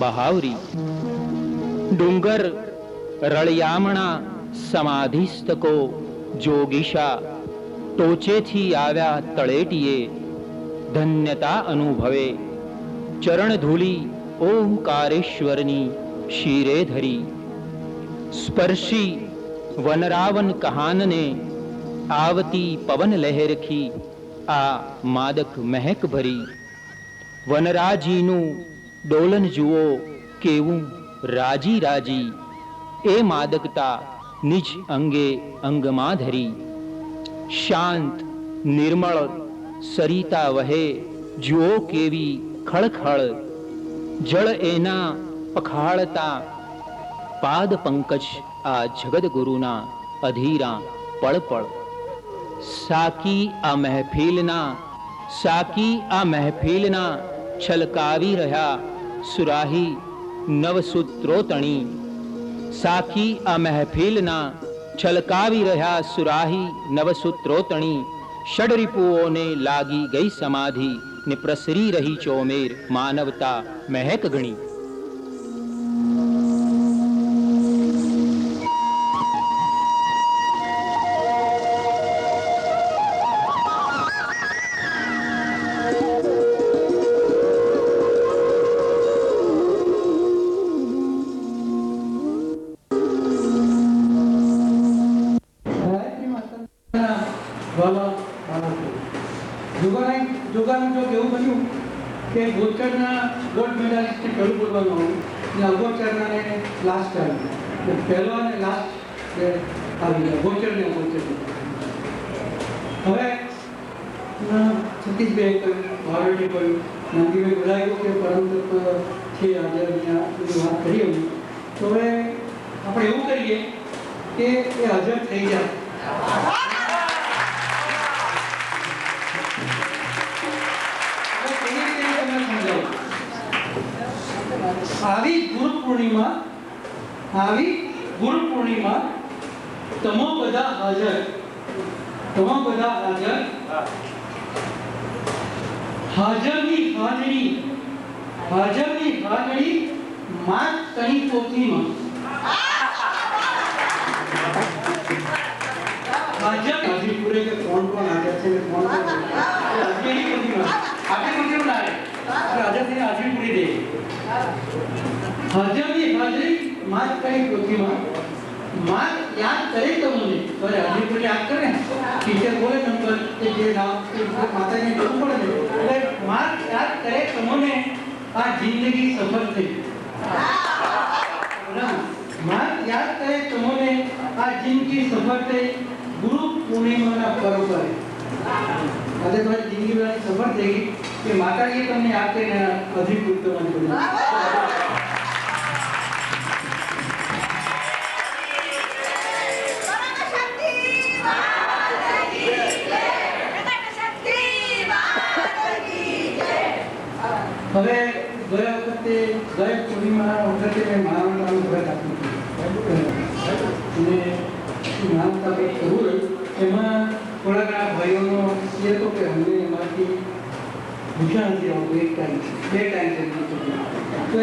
બહાવરી. ડુંગર રળિયામણા સમાધિસ્તકો જોગીશા ટોચેથી આવ્યા તળેટીએ ધન્યતા અનુભવે. ચરણ ધૂલી ઓમકારેશ્વરની શિરે ધરી સ્પર્શી વનરાવન કહાનને આવતી પવન લહેરખી આ માદક મહેક ભરી. વનરાજીનું ડોલન જુઓ કેવું રાજી રાજી, એ માદકતા નિજ અંગે અંગમાં ધરી. શાંત નિર્મળ સરિતા વહે જુઓ કેવી ખળખળ, જળ એના પખાળતા પાદ પંકજ આ જગદગુરુના અધીરા પળપળ. સાકી આ મહેફિલના છલકાવી રહ્યા સુરાહી નવસૂત્રો તણી. સાકી આ મહેફિલના છલકાવી રહ્યા સુરાહી નવસૂત્રો તણી. ષડરિપુઓને લાગી ગઈ સમાધિ ને પ્રસરી રહી ચોમેર માનવતા મહેક ગણી. જોગાનું જો એવું બન્યું કે ગોચરના ગોલ્ડ મેડાલિસ્ટ પહેલું બોલવાનું આવ્યું અને અગોચરનાને લાસ્ટ આવ્યું. પહેલો અને લાસ્ટ આવી ગયા ગોચરને અગોચરને. હવે સતીશભાઈ કહ્યું, ભારતીએ કહ્યું, નંદીભાઈ બોલાવ્યું કે પરમ તત્વ છે આજે અહીંયા બધી વાત કરી અમે. તો હવે આપણે એવું કરીએ કે એ હાજર થઈ જાય. આવી ગુરુ પૂર્ણિમા તમો બધા હાજર હાજરની હાજરી માત તણી પોથીમાં હાજર પૂરે કે કોણ હાજર છે ને કોણ હાજરી પોથીમાં આપણે મંદિર લાવે હાજર હાજરી પૂરી દે. હાજરી માત કરી પોથીમાં માત યાદ કરે તમને. અરે હાજરી પૂરી યાદ કરે ટીચર બોલે નંબર કે જે નામ માતાને જવું પડે ને એટલે માત યાદ કરે તમને આ જિંદગી સફળ થઈ. માત યાદ કરે તમને આ જિંદગી સફળ થઈ. ગુરુ પૂર્ણિમાના પર્વ પર આજે તમારી જિંદગી સફળ થઈ ગઈ કે માતાજીએ તમને યાદ કરીને અધિકૃત કરવાની પડી. હવે ગયા પૂર્ણિમા વખતે મેં માનવતાનું વ્રત આપ્યું અને માનવતા કંઈક કરવું રહ્યું એમાં થોડા ઘણા ભાઈઓનો એ હતો કે અમને એમાંથી ભૂષણ નથી આવતું. એક ટાઈમ 2 ટાઈમ તો એ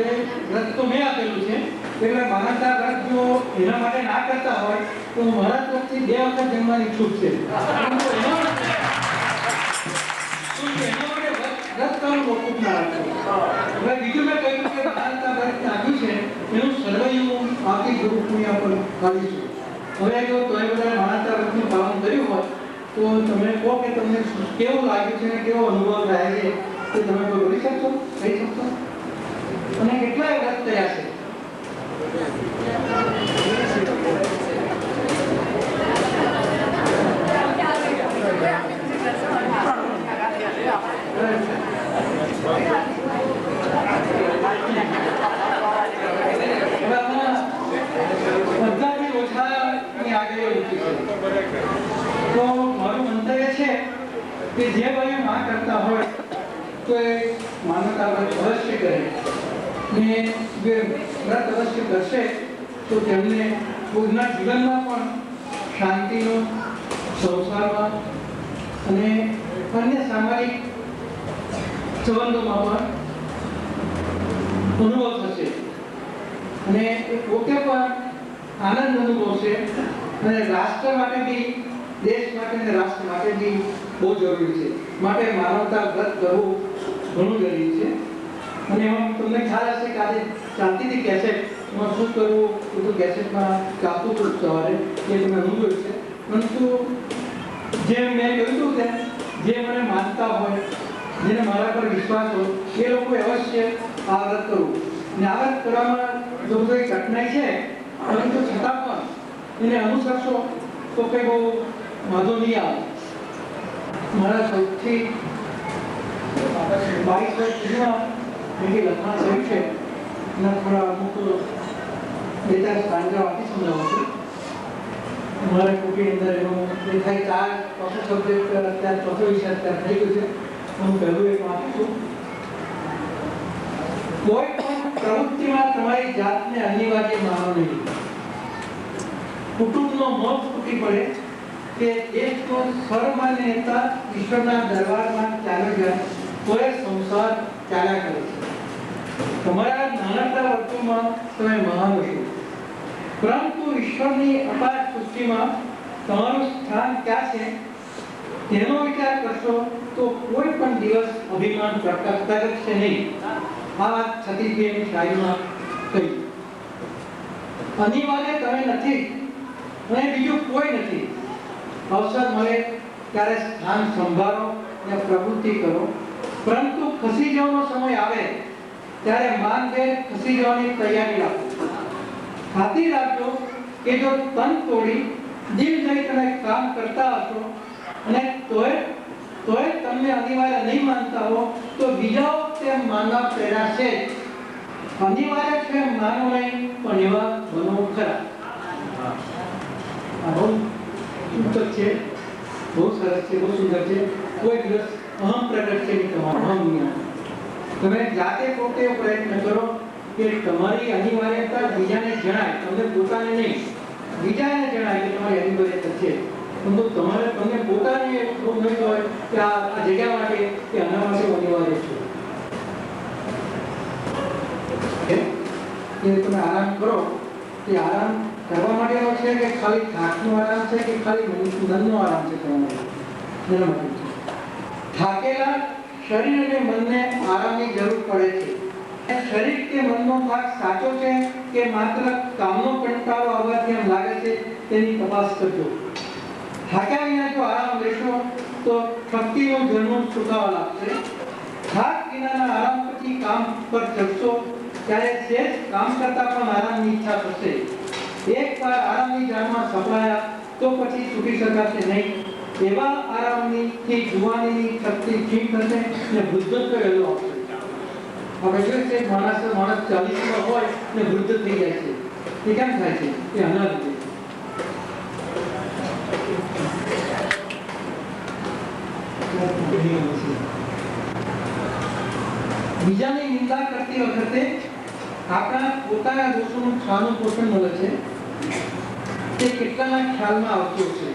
વ્રત તો મેં આપેલું છે એટલે માનવતા વ્રત જો એના માટે ના કરતા હોય તો મારા તરફથી 2 વખત જમવાની છૂટ છે. બીજું મેં કહ્યું કે માનવતા વ્રત આપ્યું છે એનું સર્વૈયું આવતી ગુરુ પૂર્ણિમા પર આવીશું. હવે જો તમે બધા માણસા વ્રતનું પાલન કર્યું હોય તો તમે કહો કે તમને કેવું લાગ્યું છે અને કેવો અનુભવ થાય છે તે તમે કોઈ બોલી શકશો, કહી શકશો? અને કેટલાય વ્રત કર્યા છે? બધાથી ઓછાની આગળ ઊંચી છે. તો મારું મંતવ્ય છે કે જે ભાઈઓ ના કરતા હોય તો એ માનવતા વ્રત અવશ્ય કરે ને જે વ્રત અવશ્ય કરશે તો તેમને પૂરના જીવનમાં પણ શાંતિનો, સંસારમાં અને અન્ય સામાજિક સંબંધોમાં પણ અનુભવ થશે અને એ પોતે પણ આનંદ અનુભવશે અને રાષ્ટ્ર માટે બી, દેશ માટે અને રાષ્ટ્ર માટે બી બહુ જરૂરી છે. માટે માનવતા વ્રત કરવું ઘણું જરૂરી છે. અને એમાં તમને ખ્યાલ હશે કે આજે ચાલતી હતી કેસેટ, એમાં શું કરવું બધું કેસેટમાં ચાલતું હતું સવારે, એ તમે અનુભવ્યું છે. પરંતુ જે મેં કહ્યું હતું કે જે મને માનતા હોય, જેને મારા પર વિશ્વાસ હોય, એ લોકોએ અવશ્ય આ વ્રત કરવું. અને આ વ્રત કરવામાં જો કોઈ કઠિનાઈ છે પરંતુ છતાં પણ એને અનુસરશો તો કંઈ બહુ વાંધો નહીં આવે. મારા સૌથી 22 વર્ષ સુધીમાં મેં લખાણ થયું છે એના થોડા અમુક 2-4 સ્ટાન્જા વાંચી સમજાવું છું. મારા કુટી અંદર એનો દેખાય 4 ચોથો સબ્જેક્ટ અત્યારે ચોથો વિષય અત્યારે થઈ ગયો છે. હું પહેલું એક વાંચું છું. કોઈ પણ પ્રવૃત્તિમાં તમારી જાતને અનિવાર્ય માનો નહીં. કુટુંબનો મોત તૂટી પડે કે દેશનો સર્વમાન્ય નેતા ઈશ્વરના દરબારમાં ચાલ્યો જાય તો એ સંસાર ચાલ્યા કરે છે. તમારા નાનકડા વર્તુળમાં તમે મહાન છો, પરંતુ ઈશ્વરની અપાર સૃષ્ટિમાં તમારું સ્થાન ક્યાં છે તેનો વિચાર કરશો તો કોઈ પણ દિવસ અભિમાન પ્રગટશે નહીં. આ વાત છતીશભાઈની શાયરીમાં કહી. અનિવાર્ય તમે નથી અને બીજું કોઈ નથી. અવસર મળે ત્યારે સ્થાન સંભાળો અને પ્રવૃત્તિ કરો, પરંતુ ખસી જવાનો સમય આવે ત્યારે માનભેર ખસી જવાની તૈયારી રાખો. ખાતરી રાખજો કે જો તન તોડી દિલ જઈ તમે કામ કરતા હશો અને તોય તમને અનિવાર્ય નહીં માનતા હો તો બીજાઓ તેમ માનવા પ્રેરાશે. અનિવાર્ય છે માનો નહીં, પણ એવા બનો ખરા. બહુ ઉત્તર છે, બહુ સરસ છે, બહુ સુંદર છે. કોઈ દિવસ અહમ પ્રગટ છે તમારો અહમ નહીં. તમે જાતે પોતે પ્રયત્ન કરો કે તમારી અનિવાર્યતા બીજાને જણાય, તમને પોતાને નહીં, બીજાને જણાય કે તમારી અનિવાર્યતા છે. પરંતુ તમારે તમને પોતાને એટલું નહીં હોય કે આ જગ્યા માટે કે આના માટે અનિવાર્ય છે. કે તમે આરામ કરો, તે આરામ કરવા માટેનો છે કે ખાલી થાકનો આરામ છે કે ખાલી મનનો આરામ છે તમારે? એના માટે છે. થાકેલા શરીર અને મનને આરામની જરૂર પડે છે. શરીર કે મનનો થાક સાચો છે કે માત્ર કામનો કંટાળો આવવાથી એમ લાગે છે તેની તપાસ કરજો. થાક્યા વિના જો આરામ લેશો તો શક્તિનું ઝરણું સુકાવા લાગશે. થાક વિનાના આરામ પછી કામ પર ચડશો ત્યારે સહેજ કામ કરતા પણ આરામની ઈચ્છા થશે. એકવાર આરામની જાળમાં સપડાયા તો પછી છૂટી શકાશે નહીં. એવા આરામની જુવાનીની શક્તિ ક્ષીણ થશે અને વૃદ્ધત્વ વહેલું આવશે. આપણે જોઈએ છે માણસ 40 હોય ને વૃદ્ધ થઈ જાય છે. એ કેમ થાય છે? એ આના લીધે. બીજાની નિંદા કરતી વખતે આપણા પોતાના દોષોનું ખાનું પોષણ મળે છે તે કેટલાના ખ્યાલમાં આવતું છે.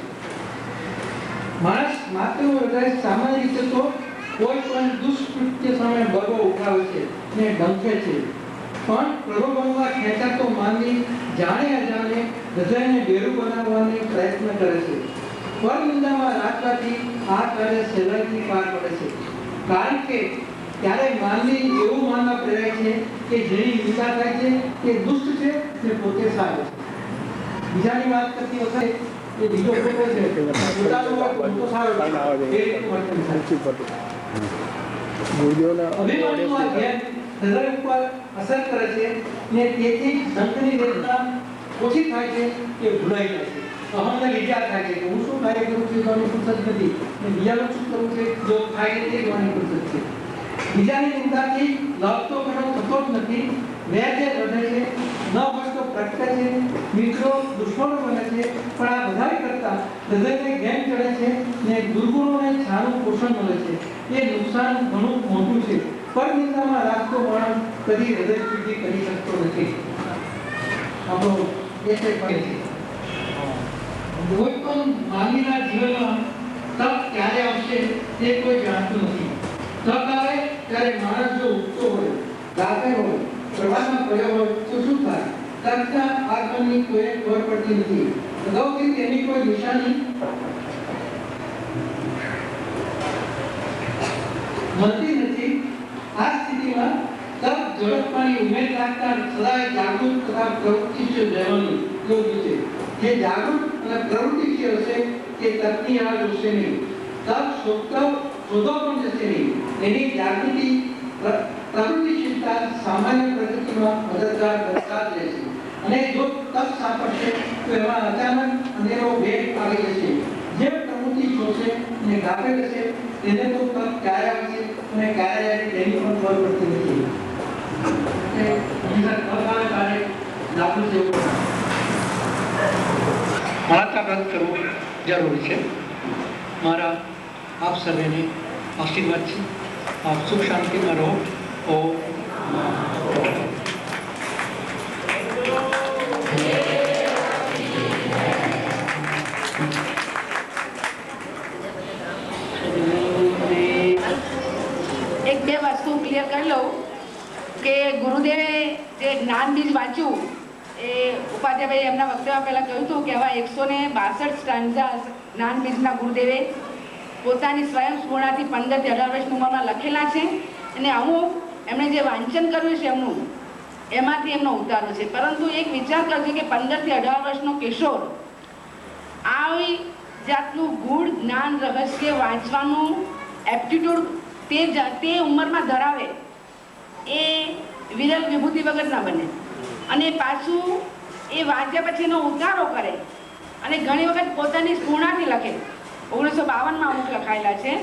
માણસ માત્ર હૃદય સામાન્ય રીતે તો કોઈ પણ દુષ્કૃત્ય સામે બળવો ઉઠાવે છે ને ડંખે છે, પણ પ્રલોભનમાં ખેંચાતો માનવી જાણે અજાણે હૃદયને બેરું બનાવવાનો પ્રયત્ન કરે છે. પરનિંદામાં રાખવાથી આ કાર્ય સહેલાઈથી પાર પડે છે, કારણ કે ત્યારે માનવી એવું માનવા પ્રેરાય છે કે જેની નિંદા થાય છે તે દુષ્ટ છે તે પોતે સારો છે. બીજાની વાત કરતી વખતે એ બીજો ખોટો છે, પોતાનો વાત પોતો સારો છે, એ રીતનું વર્તન થાય છે. અભિમાનનું આ જ્ઞાન હૃદય ઉપર અસર કરે છે ને તેથી સંતની વેદના ઓછી થાય છે કે ભૂલાઈ જાય છે. અહમને લીધે આ થાય છે કે હું શું કાર્ય કરું છું એની ફુરસદ નથી, ને બીજાનું શું કરવું છે જો થાય છે તે જોવાની ફુરસદ છે. બીજાની નિંદાથી લાભ તો ઘણો થતો જ નથી, વેર જે વધે છે, ન વસ્તુ પ્રગટે છે, મિત્રો દુશ્મનો બને છે, પણ આ વધારે કરતા હૃદયને ગેમ ચડે છે ને દુર્ગુણોને સારું પોષણ મળે છે. એ નુકસાન ઘણું મોટું છે. પર નિંદામાં રાખતો માણસ કદી હૃદય શુદ્ધિ કરી શકતો નથી. આપણો એ છે પડે છે. કોઈ પણ માનવીના જીવનમાં તપ ક્યારે આવશે તે કોઈ જાણતું નથી. તપ આવે ત્યારે માણસ જો ઉઠતો હોય, ગાતો હોય, પ્રવાસમાં પડ્યો હોય તો શું થાય? તપના આગમનની કોઈને ખબર પડતી નથી. અગાઉથી તેની કોઈ નિશાની મળતી નથી. આ સ્થિતિમાં તપ ઝડપવાની ઉમેદ રાખતા સદાય જાગૃત તથા પ્રવૃત્તિશીલ રહેવાનું યોગ્ય છે. જે જાગૃત અને પ્રવૃત્તિશીલ હશે તે તપની આ જોશે નહીં. તપ શોધો પણ જશે નહીં. એની જાગૃતિ પ્રવૃત્તિશીલતા સામાન્ય પ્રગતિમાં મદદગાર બનતા જ રહેશે. અને જો તપ સાંપડશે તો એમાં અચાનક અંધેરો ભેદ આવી જશે. જે પ્રવૃત્તિ જોશે અને ગાફે જશે તેને તો તપ ક્યારે આવશે અને ક્યારે જાય તેની પણ ખબર પડતી નથી. વાર્તાઘાત કરવો જરૂરી છે. મારા આપ સર્વેને આશીર્વાદ છે. આપ સુખ શાંતિમાં રહો. ઓમ એક બે વસ્તુ ક્લિયર કરી લઉં કે ગુરુદેવે જે જ્ઞાન બીજ વાંચ્યું એ ઉપાધ્યાયભાઈ એમના વક્તવ્ય પહેલાં કહ્યું હતું કે આવા 162 સ્ટાન્ઝા જ્ઞાન બીજના ગુરુદેવે પોતાની સ્વયં સ્ફૂર્ણાથી 15 થી 18 વર્ષની ઉંમરમાં લખેલા છે. અને અમુક એમણે જે વાંચન કર્યું છે એમનું એમાંથી એમનો ઉતારો છે. પરંતુ એક વિચાર કરજો કે 15 થી 18 વર્ષનો કિશોર આવી જાતનું ગૂઢ જ્ઞાન રહસ્ય વાંચવાનું એપ્ટિટ્યૂડ તે ઉંમરમાં ધરાવે એ વિરલ વિભૂતિ વગર ના બને. અને પાછું એ વાંચ્યા પછી એનો ઉતારો કરે અને ઘણી વખત પોતાની સ્ફૂર્ણાથી લખે. 1952માં અમુક લખાયેલા છે,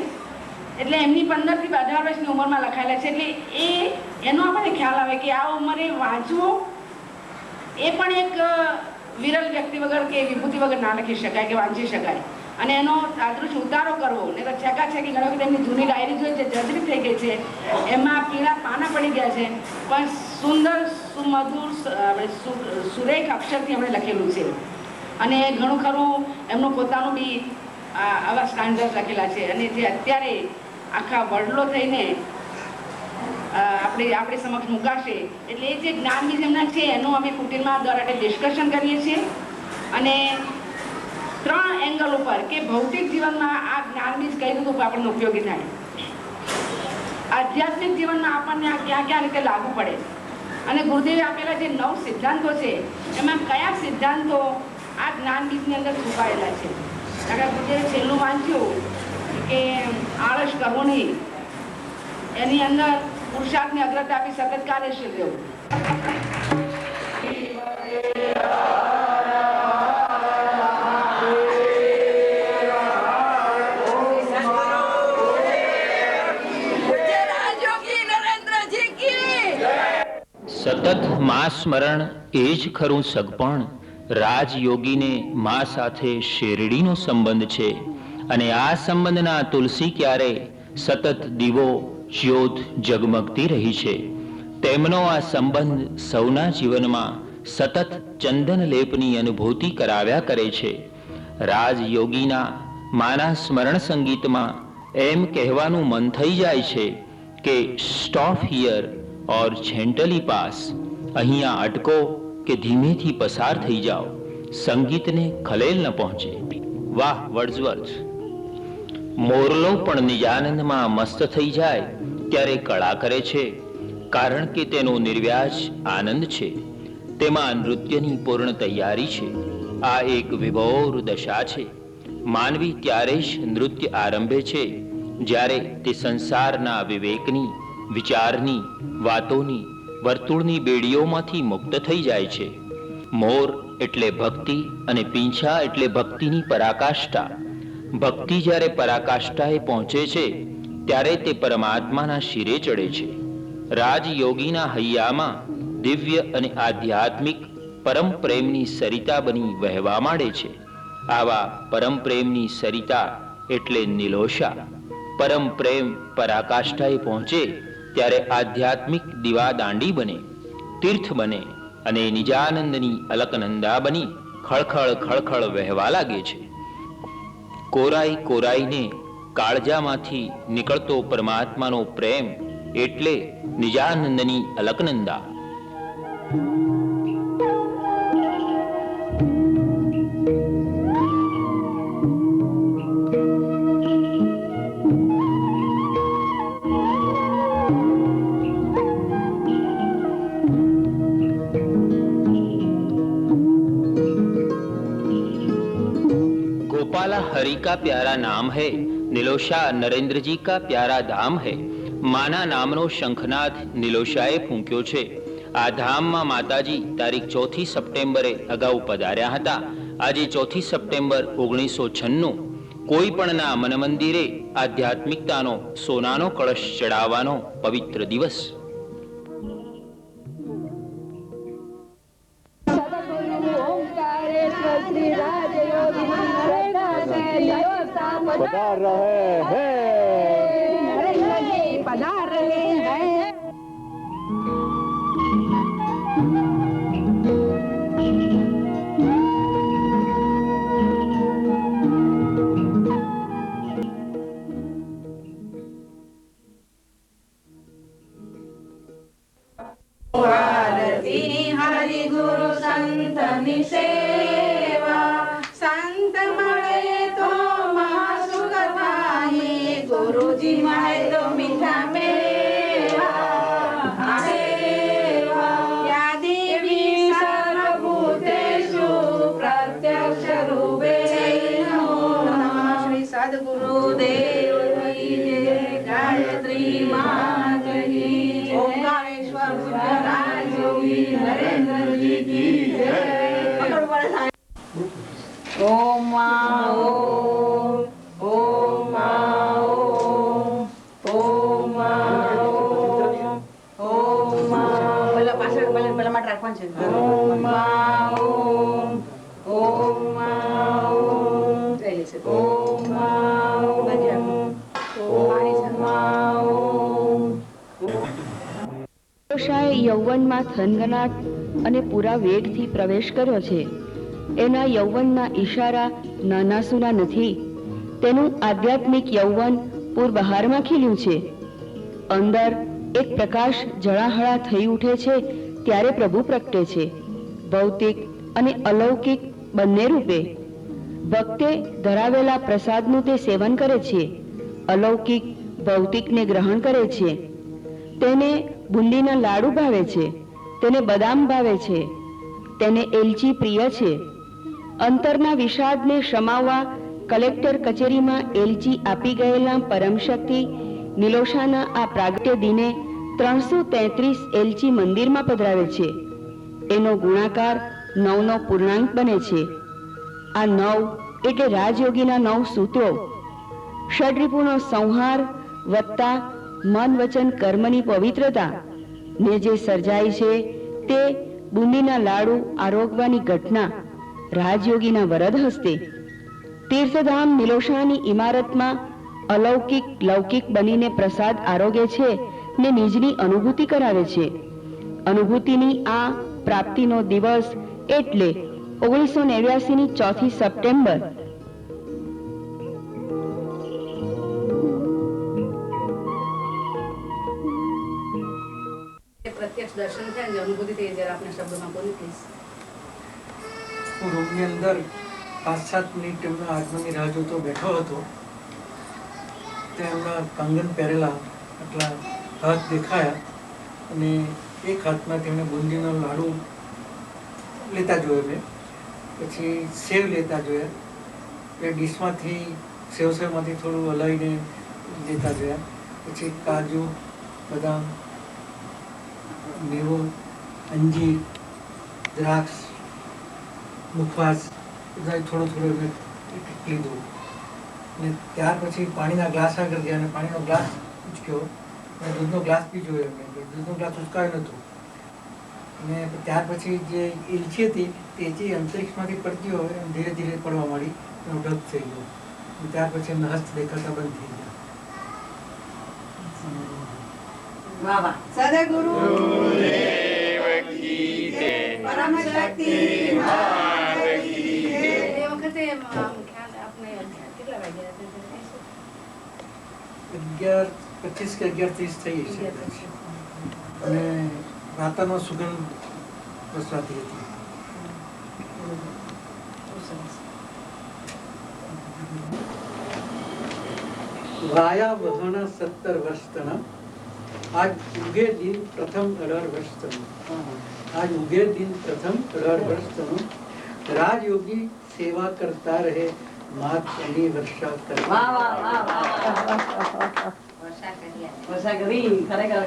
એટલે એમની 15 થી 18 વર્ષની ઉંમરમાં લખાયેલા છે. એટલે એનો આપણને ખ્યાલ આવે કે આ ઉંમરે વાંચવું એ પણ એક વિરલ વ્યક્તિ વગર કે વિભૂતિ વગર ના લખી શકાય કે વાંચી શકાય. અને એનો તાદૃશ ઉતારો કરવો ને તો છેકા છે કે ઘણી વખત એમની જૂની ડાયરી જોઈએ છે, જર્જરિત થઈ ગઈ છે, એમાં પીળા પાના પડી ગયા છે, પણ સુંદર સુમધુર સુરેખ અક્ષરથી એમણે લખેલું છે. અને ઘણું ખરું એમનું પોતાનું બી આવા સ્ટાન્ડર્ડ લખેલા છે. અને જે અત્યારે આખા વડલો થઈને આપણી સમક્ષ મુકાશે. એટલે એ જે જ્ઞાન બીજ એમના છે એનું અમે કુટીરમાં દ્વારા ડિસ્કશન કરીએ છીએ. અને 3 એંગલ ઉપર કે ભૌતિક જીવનમાં આ જ્ઞાન બીજ કઈ રીતે આપણને ઉપયોગી થાય, આધ્યાત્મિક જીવનમાં આપણને આ ક્યાં ક્યાં રીતે લાગુ પડે, અને ગુરુદેવે આપેલા જે 9 સિદ્ધાંતો છે એમાં કયા સિદ્ધાંતો આ જ્ઞાન બીજની અંદર છુપાયેલા છે. કારણ કે ગુરુદેવે છેલ્લું વાંચ્યું કે આળસ કરવો નહીં, એની અંદર પુરુષાર્થને અગ્રતા આપી સતત કાર્યશીલ રહેવું. સતત મા સ્મરણ એ જ ખરું સગપણ. રાજયોગીને મા સાથે શેરડીનો સંબંધ છે, અને આ સંબંધના તુલસી ક્યારે સતત દીવો જ્યોત જગમગતી રહી છે. તેમનો આ સંબંધ સૌના જીવનમાં સતત ચંદન લેપની અનુભૂતિ કરાવ્યા કરે છે. રાજયોગીના માના સ્મરણ સંગીતમાં એમ કહેવાનું મન થઈ જાય છે કે stop here or gently pass. અહીંયા અટકો કે ધીમેથી પસાર થઈ જાઓ, સંગીતને ખલેલ ન પહોંચે. વાહ વર્ડ્સવર્થ. મોરલો પણ નિજાનંદમાં મસ્ત થઈ જાય ત્યારે કળા કરે છે, કારણ કે તેનો નિર્વ્યાજ આનંદ છે. તેમાં નૃત્યની પૂર્ણ તૈયારી છે. આ એક વિભોર દશા છે. માનવી ત્યારે જ નૃત્ય આરંભે છે જ્યારે તે સંસારના વિવેકની, વિચારની, વાતોની, વર્તુળની બેડીઓમાંથી મુક્ત થઈ જાય છે. મોર એટલે ભક્તિ અને પીંછા એટલે ભક્તિની પરાકાષ્ઠા. ભક્તિ જ્યારે પરાકાષ્ઠાએ પહોંચે છે ત્યારે તે પરમાત્માના શિરે ચડે છે. રાજયોગીના હૈયામાં દિવ્ય અને આધ્યાત્મિક પરમ પ્રેમની સરિતા બની વહેવા માંડે છે. આવા પરમ પ્રેમની સરિતા એટલે નિલોષા. પરમ પ્રેમ પરાકાષ્ઠાએ પહોંચે ત્યારે આધ્યાત્મિક દીવા દાંડી બને, તીર્થ બને અને નિજાનંદની અલકનંદા બની ખળખળ ખળખળ વહેવા લાગે છે. કોરાઈ કોરાઈને કાળજામાંથી નીકળતો પરમાત્માનો પ્રેમ એટલે નિજાનંદની અલકનંદા. गोपाला हरि का प्यारा नाम है, निलोषा नरेंद्र जी का प्यारा धाम है. माना नामनो शंखनाદ નિલોષાએ ફૂંક્યો છે. આ ધામમાં માતાજી તારીખ 4 સપ્ટેમ્બરે અગાઉ પધાર્યા હતા. આજે 4 સપ્ટેમ્બર 1996 કોઈ પણના મન મંદિરે આધ્યાત્મિકતાનો સોનાનો કળશ ચડાવવાનો પવિત્ર દિવસ. पधार रहे हैं, नरेंद्र जी पधार रहे हैं. आरती हरि गुरु संत सेवा, संत મળે તો મહાસુખ થાય, ગુરુજી મળે તો મીઠા મેવા. યા દેવી સર્વભૂતેષુ પ્રત્યક્ષ રૂપેણ નમઃ. શ્રી સદ્ગુરુદેવ કી જય. ગાયત્રી માત કી જય. ઓમકારેશ્વર પૂજ્ય રાજયોગી નરેન્દ્રજી કી જય. ओम ओम ओम ओम ओम बोला पाछળ બોલા માટે રાખવાનું છે. ઓમ ઓમ ઓમ જય લે છે. ઓમ નિલોષાએ યૌવનમાં થનગનાટ અને પૂરા વેગથી પ્રવેશ કર્યો છે. એના યૌવનના ઈશારા નાનાસુના નથી. તેનું આધ્યાત્મિક યૌવન પૂર બહારમાં ખીલ્યું છે. અંદર એક પ્રકાશ જળાહળા થઈ ઉઠે છે ત્યારે પ્રભુ પ્રગટે છે, ભૌતિક અને અલૌકિક બંને રૂપે. ભક્તે ધરાવેલા પ્રસાદનું તે સેવન કરે છે, અલૌકિક ભૌતિકને ગ્રહણ કરે છે. તેને બુંદીના લાડુ ભાવે છે, તેને બદામ ભાવે છે, તેને એલચી પ્રિય છે. અંતરના વિષાદને શમાવવા કલેક્ટર કચેરીમાં એલચી આપી ગયેલા પરમશક્તિ નિલોષાના આ પ્રાગટ્ય દિને 333 એલચી મંદિરમાં પધરાવે છે. એનો ગુણાકાર 9નો પૂર્ણાંક બને છે. આ 9 એટલે રાજયોગીના 9 સૂત્રો. ષડરિપુનો સંહાર વત્તા મન વચન કર્મની પવિત્રતા ને જે સર્જાય છે તે બુંદીના લાડુ આરોગવાની ઘટના રાજયોગીના વરદ હસ્તે. તીર્થધામ નિલોષાની ઇમારતમાં અલૌકિક લૌકિક બનીને પ્રસાદ આરોગે છે ને નિજની અનુભૂતિ કરાવે છે. અનુભૂતિની આ પ્રાપ્તિનો દિવસ એટલે 1989ની 4 સપ્ટેમ્બર. પ્રત્યક્ષ દર્શન થયા ને અનુભૂતિ થઈ, જરા આપના શબ્દોમાં બોલી પ્લીઝ. હું રૂમની અંદર 5-7 મિનિટ તેમના આગમનની રાહ જોતો બેઠો હતો. તે એમના કંગન પહેરેલા આટલા હાથ દેખાયા અને એક હાથમાં તેમણે બુંદીનો લાડુ લેતા જોયો મેં, પછી સેવ લેતા જોયા, એ ડીશમાંથી સેવમાંથી થોડું હલાવીને લેતા જોયા, પછી કાજુ, બદામ, મેવો, અંજીર, દ્રાક્ષ, મુખવાસ બધા થોડું થોડું મેં લીધું. અને ત્યાર પછી પાણીના ગ્લાસ આગળ ગયા અને પાણીનો ગ્લાસ ઉચક્યો અને દૂધનો ગ્લાસ બી જોયો મેં. દૂધનો ગ્લાસ ઉચકાયો નહોતો. અને ત્યાર પછી જે ઇલચી હતી તે જે અંતરિક્ષમાંથી પડતી હોય એમ ધીરે ધીરે પડવા માંડી, એનો ઢગ થઈ ગયો. અને ત્યાર પછી એમના હસ્ત દેખાતા બંધ થઈ ગયા. વાહ વાહ. સદગુરુ પરમ શક્તિ માત કી જય. એ વખતે ખ્યાલ આપને કેટલા વાગ્યા હતા? 11:25 કે 11:30 થઈ છે. અને રાતાનો સુગંધ વસવાતી હતી. વાયા વહણા 17 વર્ષ તના, આજ ઉગે દિન પ્રથમ 18 વર્ષ તનું. આજ ઉગે દિન પ્રથમ 18 વર્ષ તનું. રાજયોગી સેવા કરતા રહે, માત એની વર્ષા કરે. વાહ વાહ વાહ વાહ. વર્ષા કરી ખરેખર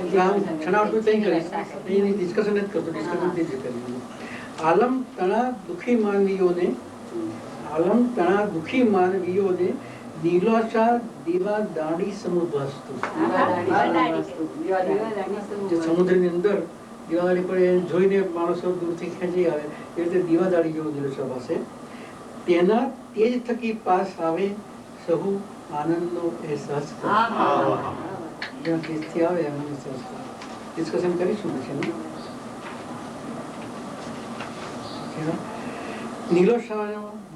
છણાવટું તઈ કરીશ. એની ડિસ્કશન જ કરતો, ડિસ્કશન તે જ કરી. આલમ તણા દુખી માનવીઓને નીલોશા દીવા દાંડી સમુભસ્તુ. જે સમુદ્રની અંદર દીવાદાળી પર જોઈને માણસો દૂરથી ખેંચી આવે એ રીતે દીવાદાળી જેવો નીલોશા પાસે તેના તેજ થકી પાસ આવે સહુ આનંદનો અહેસાસ કરે. જ્યાં તેજથી આવે એનો અહેસાસ કરે. ડિસ્કશન કરીશું પછી. નીલોશા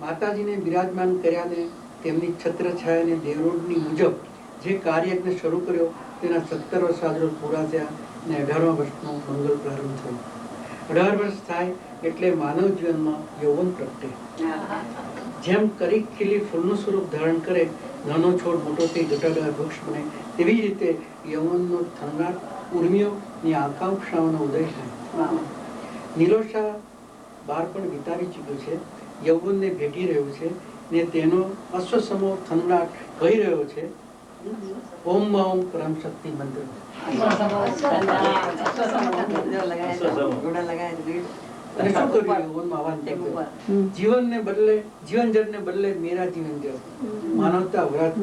માતાજીને બિરાજમાન કર્યાને તેમની છત્ર છાયાને દેવરોડની મુજબ જે કાર્યને શરૂ કર્યો તેના 17 વર્ષ આજરોજ પૂરા થયા અને 18મા વર્ષનો મંગલ પ્રારંભ થયો. 18 વર્ષ થાય એટલે માનવ જીવનમાં યૌવન પ્રગટે. જેમ કરી ખીલી ફૂલનું સ્વરૂપ ધારણ કરે, નાનો છોડ મોટો થઈ ઘટાડાય વૃક્ષ બને, તેવી જ રીતે યૌવનનો થનગાટ ઉર્મિયોની આકાંક્ષાઓનો ઉદય થાય. નીલોશા બાળપણ વિતાવી ચૂક્યો છે, યૌવનને ભેટી રહ્યો છે ને તેનો અશ્વસમો થનગાટ કહી રહ્યો છે, ઓમ ઓમ પરમ શક્તિ મંત્ર. અને શું કર્યું યૌવનમાં આવવાને? જીવનને બદલે જીવનજળને બદલે મેરા જીવનજળ, માનવતા વ્રત,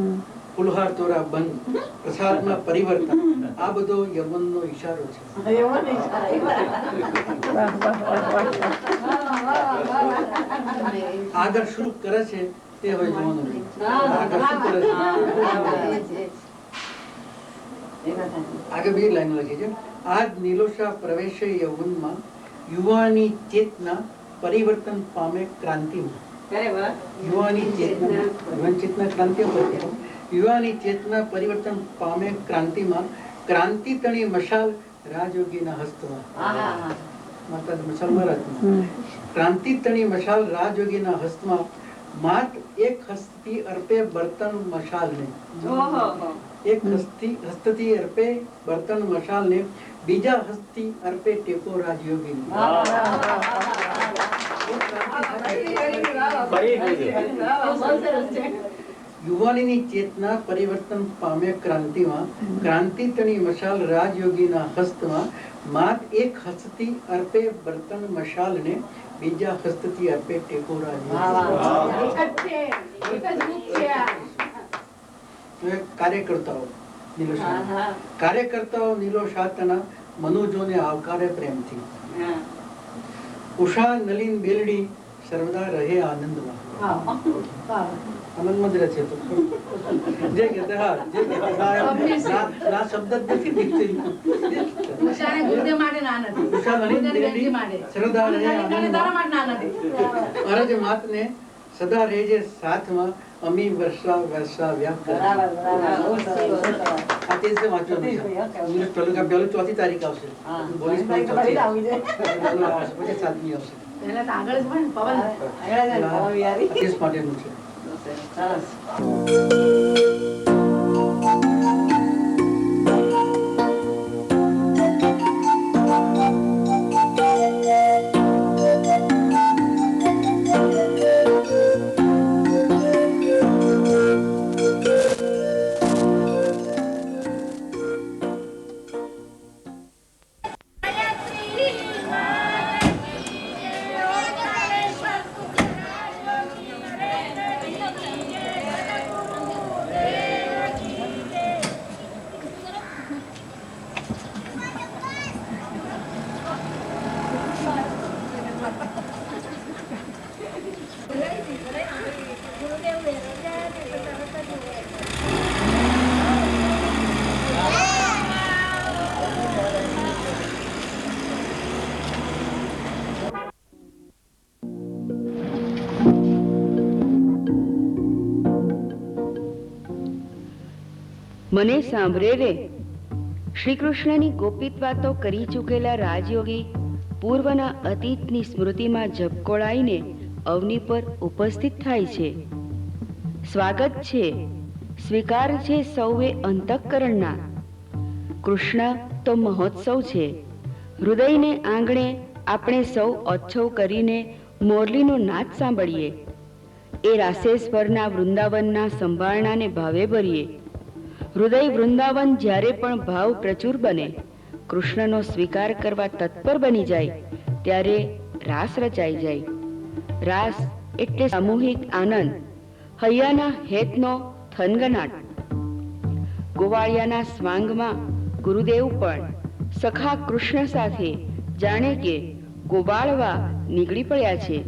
ફુલહાર તોરા બંધ, પ્રસાદમાં પરિવર્તન, આ બધો યૌવનનો ઈશારો છે. આગળ શું કરે છે તે હવે જોવાનું નહીં. આગળ શું કરે છે? આગળ બીજી લાઈન લખી છે, આજ નીલોશા પ્રવેશે યૌવનમાં, યુવાની ચેતના પરિવર્તન પામે ક્રાંતિમાં. યુવાની ચેતના પરિવર્તન પામે ક્રાંતિમાં, ક્રાંતિ તણી મશાલ રાજયોગીના હસ્તમાં. માતા મશાલ મહારાજ, ક્રાંતિ તણી મશાલ રાજયોગીના હસ્તમાં, માત એક હસ્તથી અર્પે બર્તન મશાલ ને. એક હસ્તથી અર્પે બર્તન મશાલ ને, બીજા હસ્તથી અર્પે ટેકો રાજયોગી. યુવાનીની ચેતના પરિવર્તન પામે ક્રાંતિમાં, ક્રાંતિ તણી મશાલ રાજયોગીના હસ્તમાં, માત એક હસ્તથી અર્પે બર્તન મશાલ ને, બીજા હસ્તથી અર્પે ટેકો રાજયોગી. કાર્યકર્તાઓ નીલોશાતના મનુજોને આવકારે પ્રેમથી. ઉષા નલિન બેલડી સર્વદા રહે આનંદમાં. આનંદમાં જ રહે છે. જે કહેતા ના શબ્દ જ નથી દીકતી. ઉષા નલિન બેલડી સર્વદા રહે આનંદમાં. અરજ માતને સદા રહેજે સાથમાં, અમી વર્ષા વર્ષા વ્યાપ. આ તે જ વાંચવાનું છે. પહેલું 4મી તારીખ આવશે, 7મી આવશે. માટેનું છે. મને સાંભળે રે. શ્રી કૃષ્ણની ગોપિત વાતો કરી ચૂકેલા રાજયોગી પૂર્વના અતીતની સ્મૃતિમાં ઝબકોળાઈને અવની પર ઉપસ્થિત થાય છે. સ્વાગત છે, સ્વીકાર છે સૌએ અંતઃકરણના. કૃષ્ણ તો મહોત્સવ છે. હૃદયને આંગણે આપણે સૌ ઓચ્છવ કરીને મોરલીનો નાદ સાંભળીએ. એ રાસેશ્વરના વૃંદાવનના સંભાળનાને ભાવે ભરીએ. હૃદય વૃંદાવન જ્યારે પણ ભાવ પ્રચુર બને, કૃષ્ણનો સ્વીકાર કરવા તત્પર બની જાય, ત્યારે રાસ રચાઈ જાય. રાસ એટલે સામૂહિક આનંદ, હૈયાના હેતનો થનગનાટ. ગોવાળિયાના સ્વાંગમાં ગુરુદેવ પણ સખા કૃષ્ણ સાથે જાણે કે ગોવાળવા નીકળી પડ્યા છે.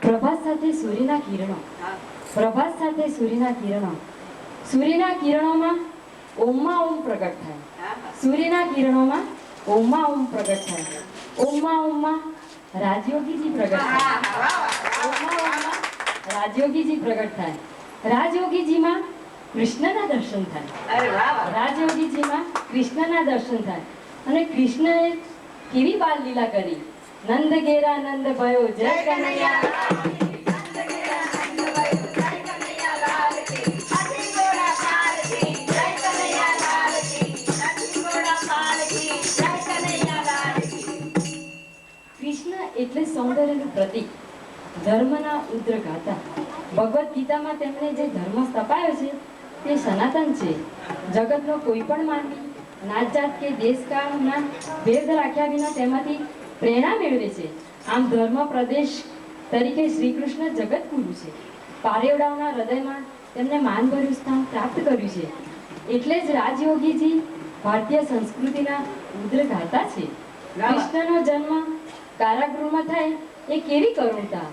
પ્રભાત સાથે સૂર્યના કિરણો, પ્રભાત સાથે સૂર્યના કિરણો, સૂર્યના કિરણોમાં ઓમમાં ઓમ પ્રગટ થાય, સૂર્યના કિરણોમાં ઓમમાં ઓમ પ્રગટ થાય, ઓમમાં ઓમમાં રાજયોગીજી પ્રગટ થાય, ઓમમાં ઓમમાં રાજયોગીજી પ્રગટ થાય, રાજયોગીજીમાં કૃષ્ણના દર્શન થાય, રાજયોગીજીમાં કૃષ્ણના દર્શન થાય. અને કૃષ્ણએ કેવી બાલ લીલા કરી, નંદ ઘેરા નંદ ભયો જય કનૈયા, કૃષ્ણ એટલે સૌંદર્યનું પ્રતીક, ધર્મના ઉદ્રગાતા. ભગવદ્ ગીતામાં તેમણે જે ધર્મ સ્થપાયો છે તે સનાતન છે. જગતનો કોઈ પણ માનવી નાત જાત કે દેશકાળના ભેદ રાખ્યા વિના તેમાંથી પ્રેરણા મેળવે છે. આમ ધર્મ પ્રદેશ તરીકે શ્રી કૃષ્ણ જગતગુરુ છે. પારેવડાઓના હૃદયમાં તેમને માનભર્યું સ્થાન પ્રાપ્ત કર્યું છે. એટલે જ રાજયોગીજી ભારતીય સંસ્કૃતિના ઉદ્રગાતા છે. કૃષ્ણનો જન્મ કારાગૃહમાં થાય એ કેવી કરુણતા.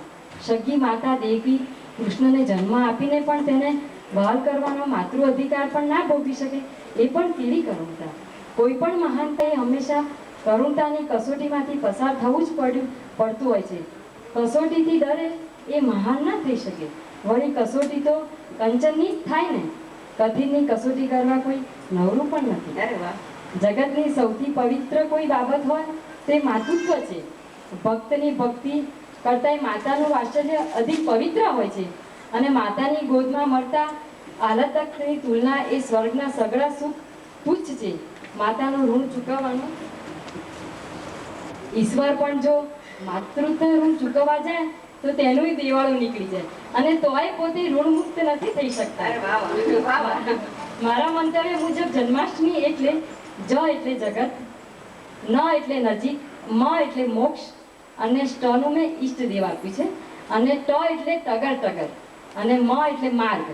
સગી માતા દેવી કૃષ્ણને જન્મ આપીને પણ તેને વહાલ કરવાનો માતૃ અધિકાર પણ ના ભોગવી શકે એ પણ કેવી કરુણતા. કોઈ પણ મહાનતાએ હંમેશા કરુણતાની કસોટીમાંથી પસાર થવું જ પડતું હોય છે. કસોટીથી ડરે એ મહાન ના થઈ શકે. વળી કસોટી તો કંચનની જ થાય ને. કથિરની કસોટી કરવા કોઈ નવરું પણ નથી. જગતની સૌથી પવિત્ર કોઈ બાબત હોય તે માતૃત્વ છે. ભક્તની ભક્તિ કરતાંય માતાનું વાત્સલ્ય અધિક પવિત્ર હોય છે. અને માતાની ગોદમાં મળતા આહલાદકની તુલના એ સ્વર્ગના સગળા સુખ તુચ્છ છે. માતાનું ઋણ ચૂકવવાનું ઈશ્વર પણ જો માતૃત્વ ઋણ ચૂકવવા જાય તો તેનું દેવાળું નીકળી જાય અને તોય પોતે ઋણ મુક્ત નથી થઈ શકતા. મારા મંતવ્ય મુજબ જન્માષ્ટમી એટલે જ એટલે જગત, ન એટલે નજીક, મ એટલે મોક્ષ અને સ્ટનું મેં ઈષ્ટદેવ આપ્યું છે અને ટ એટલે ટગર ટગર અને મ એટલે માર્ગ.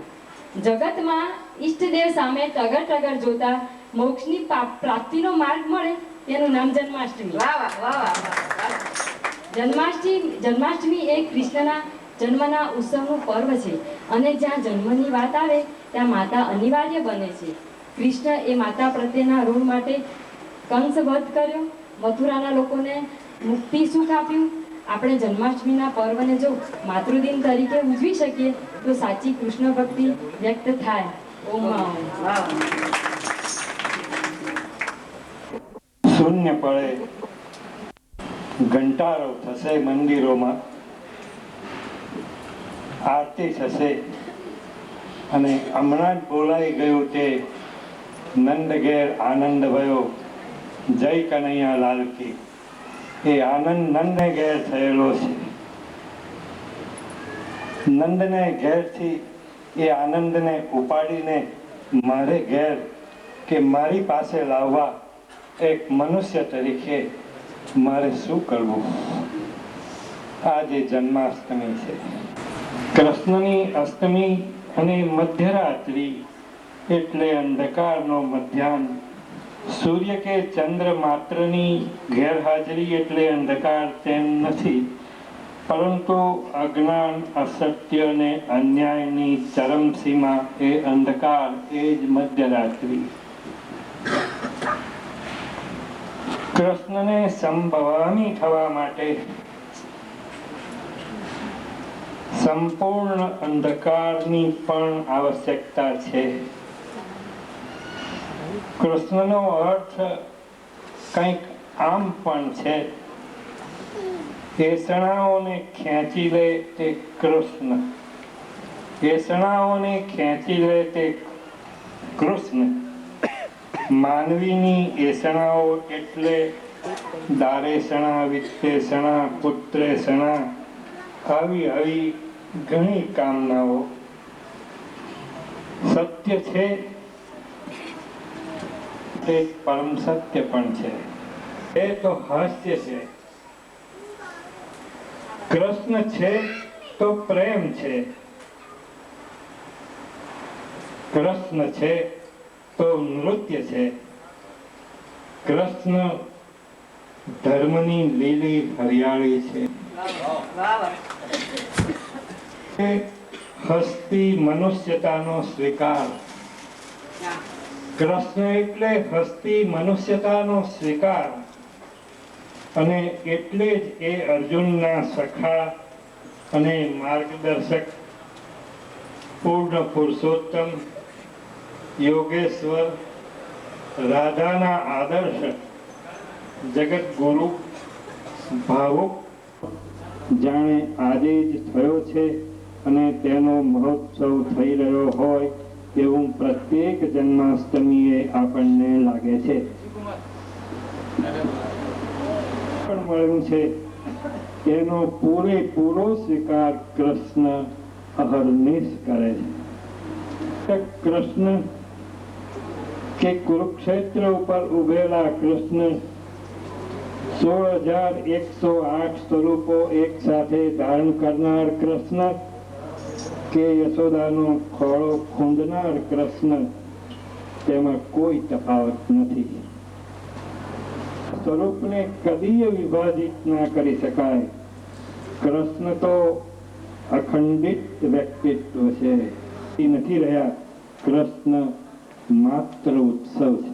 જગતમાં ઈષ્ટદેવ સામે ટગર ટગર જોતા મોક્ષની પ્રાપ્તિનો માર્ગ મળે તેનું નામ જન્માષ્ટમી. જન્માષ્ટમી એ કૃષ્ણના જન્મના ઉત્સવનું પર્વ છે અને જ્યાં જન્મની વાત આવે ત્યાં માતા અનિવાર્ય બને છે. કૃષ્ણ એ માતા પ્રત્યેના ઋણ માટે કંસ વધ કર્યો, મથુરાના લોકોને મુક્તિ સુખ આપ્યું. આપણે જન્માષ્ટમીના પર્વને જો માતૃદિન તરીકે ઉજવી શકીએ તો સાચી કૃષ્ણ ભક્તિ વ્યક્ત થાય. ઓમ શૂન્ય પડે ઘંટારો થશે મંદિરોમાં, આરતી થશે અને હમણાં જ બોલાઈ ગયું તે નંદ ઘેર આનંદ ભયો જય કનૈયા લાલ કી. એ આનંદ નંદને ઘેર થયેલો છે. નંદને ઘેરથી એ આનંદને ઉપાડીને મારે ઘેર કે મારી પાસે લાવવા એક મનુષ્ય તરીકે મારે શું કરવું? આજે જન્માષ્ટમી છે. કૃષ્ણની અષ્ટમી અને મધ્યરાત્રિ એટલે અંધકારનો મધ્યાહન. સૂર્ય કે ચંદ્ર માત્રની ગેરહાજરી એટલે અંધકાર તેમ નથી, પરંતુ અજ્ઞાન, અસત્ય અને અન્યાયની ચરમસીમા એ અંધકાર, એ જ મધ્યરાત્રિ. કૃષ્ણને સંભવામી થવા માટે સંપૂર્ણ અંધકારની પણ આવશ્યકતા છે. કૃષ્ણનો અર્થ કંઈક આમ પણ છે. એસણાઓને ખેંચી લે તે કૃષ્ણ, એસણાઓને ખેંચી લે તે કૃષ્ણ. માનવીની એસણાઓ એટલે દારેસણા, વિત્તેસણા, પુત્રેસણા, આવી ઘણી કામનાઓ. સત્ય છે તે પરમ સત્ય પણ છે. એ તો હાસ્ય છે. કૃષ્ણ છે તો પ્રેમ છે, કૃષ્ણ છે તો નૃત્ય છે. કૃષ્ણ ધર્મની લીલી હરિયાળી છે. હસ્તી મનુષ્યતાનો સ્વીકાર. કૃષ્ણ એટલે હસ્તી મનુષ્યતાનો સ્વીકાર, અને એટલે જ એ અર્જુનના સખા અને માર્ગદર્શક, પૂર્ણ પુરુષોત્તમ, યોગેશ્વર, રાધાના આદર્શ, જગત ગુરુ, ભાવુક જાણે આજે જ થયો છે અને તેનો મહોત્સવ થઈ રહ્યો હોય એવું પ્રત્યેક જન્માષ્ટમીએ આપણને લાગે છે. પણ મળ્યું છે એનો પૂરેપૂરો સ્વીકાર કૃષ્ણ અહર્નિશ કરે છે. કૃષ્ણ કે કુરુક્ષેત્ર ઉપર ઉભેલા કૃષ્ણ 16,108 સ્વરૂપો એક સાથે ધારણ કરનાર કૃષ્ણ કે યશોદાનો ખોળો ખૂંદનાર કૃષ્ણ, તેમાં કોઈ તફાવત નથી. સ્વરૂપને કદીય વિભાજિત ના કરી શકાય. કૃષ્ણ તો અખંડિત વ્યક્તિત્વ છે. એ નથી રહ્યા. કૃષ્ણ માત્ર ઉત્સવ છે.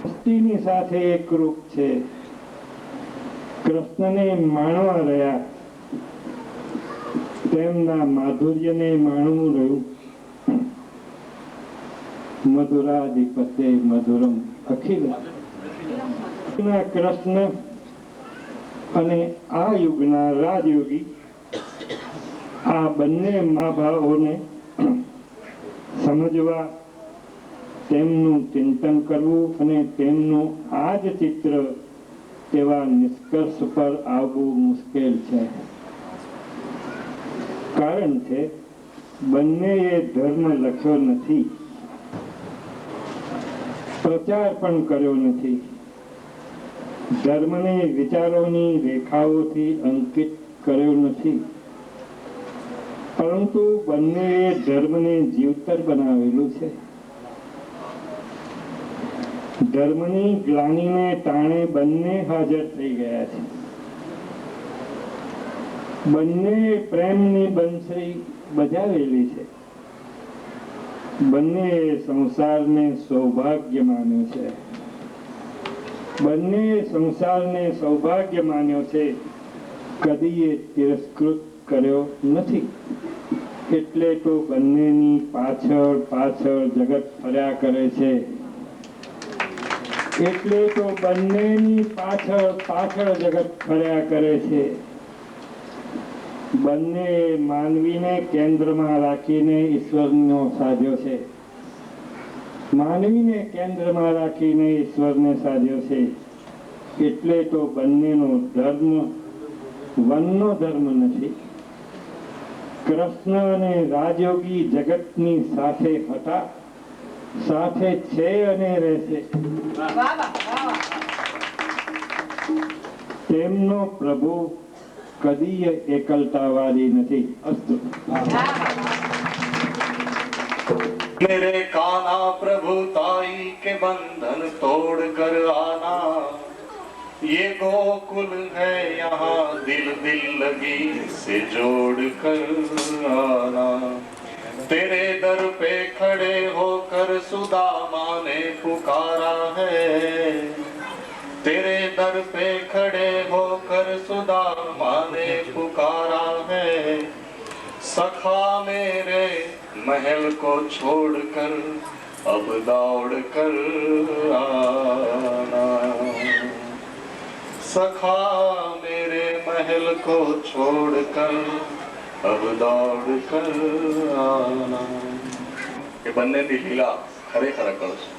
ભક્તિની સાથે એકરૂપ છે. કૃષ્ણને માણવા રહ્યા, તેમના માધુર્યને માણવું રહ્યું. મધુરાધિપતે મધુરમ અખિલ. કૃષ્ણ અને આ યુગના રાજયોગી, આ બંને મહાભાવોને સમજવા, તેમનું ચિંતન કરવું અને તેમનું આ જ ચિત્ર તેવા નિષ્કર્ષ પર આવવું મુશ્કેલ છે. કારણ છે બંનેએ ધર્મ લખ્યો નથી, પ્રચાર પણ કર્યો નથી, ધર્મને વિચારોની રેખાઓથી અંકિત કર્યો નથી, પરંતુ બંનેએ ધર્મને જીવતર બનાવેલું છે. ધર્મની ગ્લાનીને ટાણે બંને હાજર થઈ ગયા છે. બંને પ્રેમની બંસરી બજાવેલી છે. બંને સંસારને સૌભાગ્ય માન્યો છે. બંને સંસારને સૌભાગ્ય માન્યો છે, કદીએ તિરસ્કૃત કર્યો નથી. એટલે તો બંનેની પાછળ પાછળ જગત ફર્યા કરે છે. એટલે તો બંનેની પાછળ પાછળ જગત ફર્યા કરે છે. બંને માનવીને કેન્દ્રમાં રાખીને ઈશ્વરનો સાધ્યો છે. માનવીને કેન્દ્રમાં રાખીને ઈશ્વરને સાધ્યો છે. એટલે તો બંનેનો ધર્મ વનનો ધર્મ નથી. કૃષ્ણ અને રાજયોગી જગતની સાથે હતા, સાથે છે અને રહેશે. તેમનો પ્રભુ કદીય એકલતાવાદી નથી. અસ્તુ. मेरे कान्हा प्रभुताई के बंधन तोड़ कर आना, ये गोकुल है यहाँ दिल दिल लगी से जोड़ कर आना. तेरे दर पे खड़े होकर सुदामा ने पुकारा है. तेरे दर पे खड़े होकर सुदामा ने पुकारा है. सखा मेरे महल को छोड़कर अब दौड़ कर आना. सखा मेरे महल को छोड़कर अब दौड़ कर आना. એ બંનેની લીલા ખરેખર અકળ છે.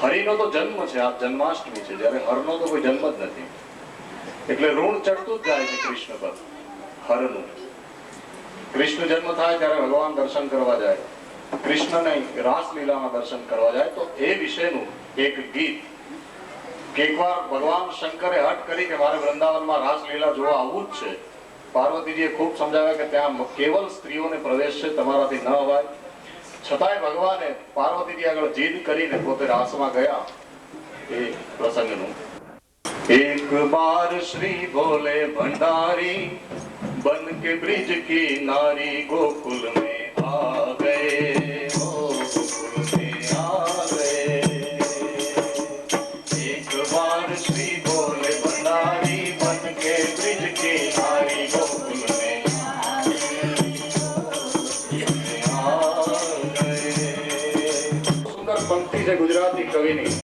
હરિનો તો જન્મ છે, આ જન્માષ્ટમી છે, જ્યારે હરનો તો કોઈ જન્મ જ નથી. એટલે ઋણ ચડતું જ જાય છે કૃષ્ણ પર, હરનું. કૃષ્ણ જન્મ થાય ત્યારે ભગવાન દર્શન કરવા જાય, કૃષ્ણને રાસલીલામાં દર્શન કરવા જાય, તો એ વિશેનું એક ગીત કે એકવાર ભગવાન શંકરે હઠ કરી કે મારે વૃંદાવનમાં રાસલીલા જોવા આવવું જ છે. પાર્વતીજીએ ખૂબ સમજાવ્યા કે ત્યાં કેવલ સ્ત્રીઓને પ્રવેશ છે, તમારાથી ન અવાય. છતાંય ભગવાને પાર્વતીજી આગળ જીદ કરીને પોતે રાસમાં ગયા. એ પ્રસંગનું એક બાર શ્રી બોલે ભંડારી बन के ब्रिज की नारी गोकुल में आ गए, ओ गोकुल में आ गए। एक बार श्री बोले भंडारी, बन के ब्रिज की नारी गोकुल में आ गए। सुंदर पंक्ति से गुजराती कवि ने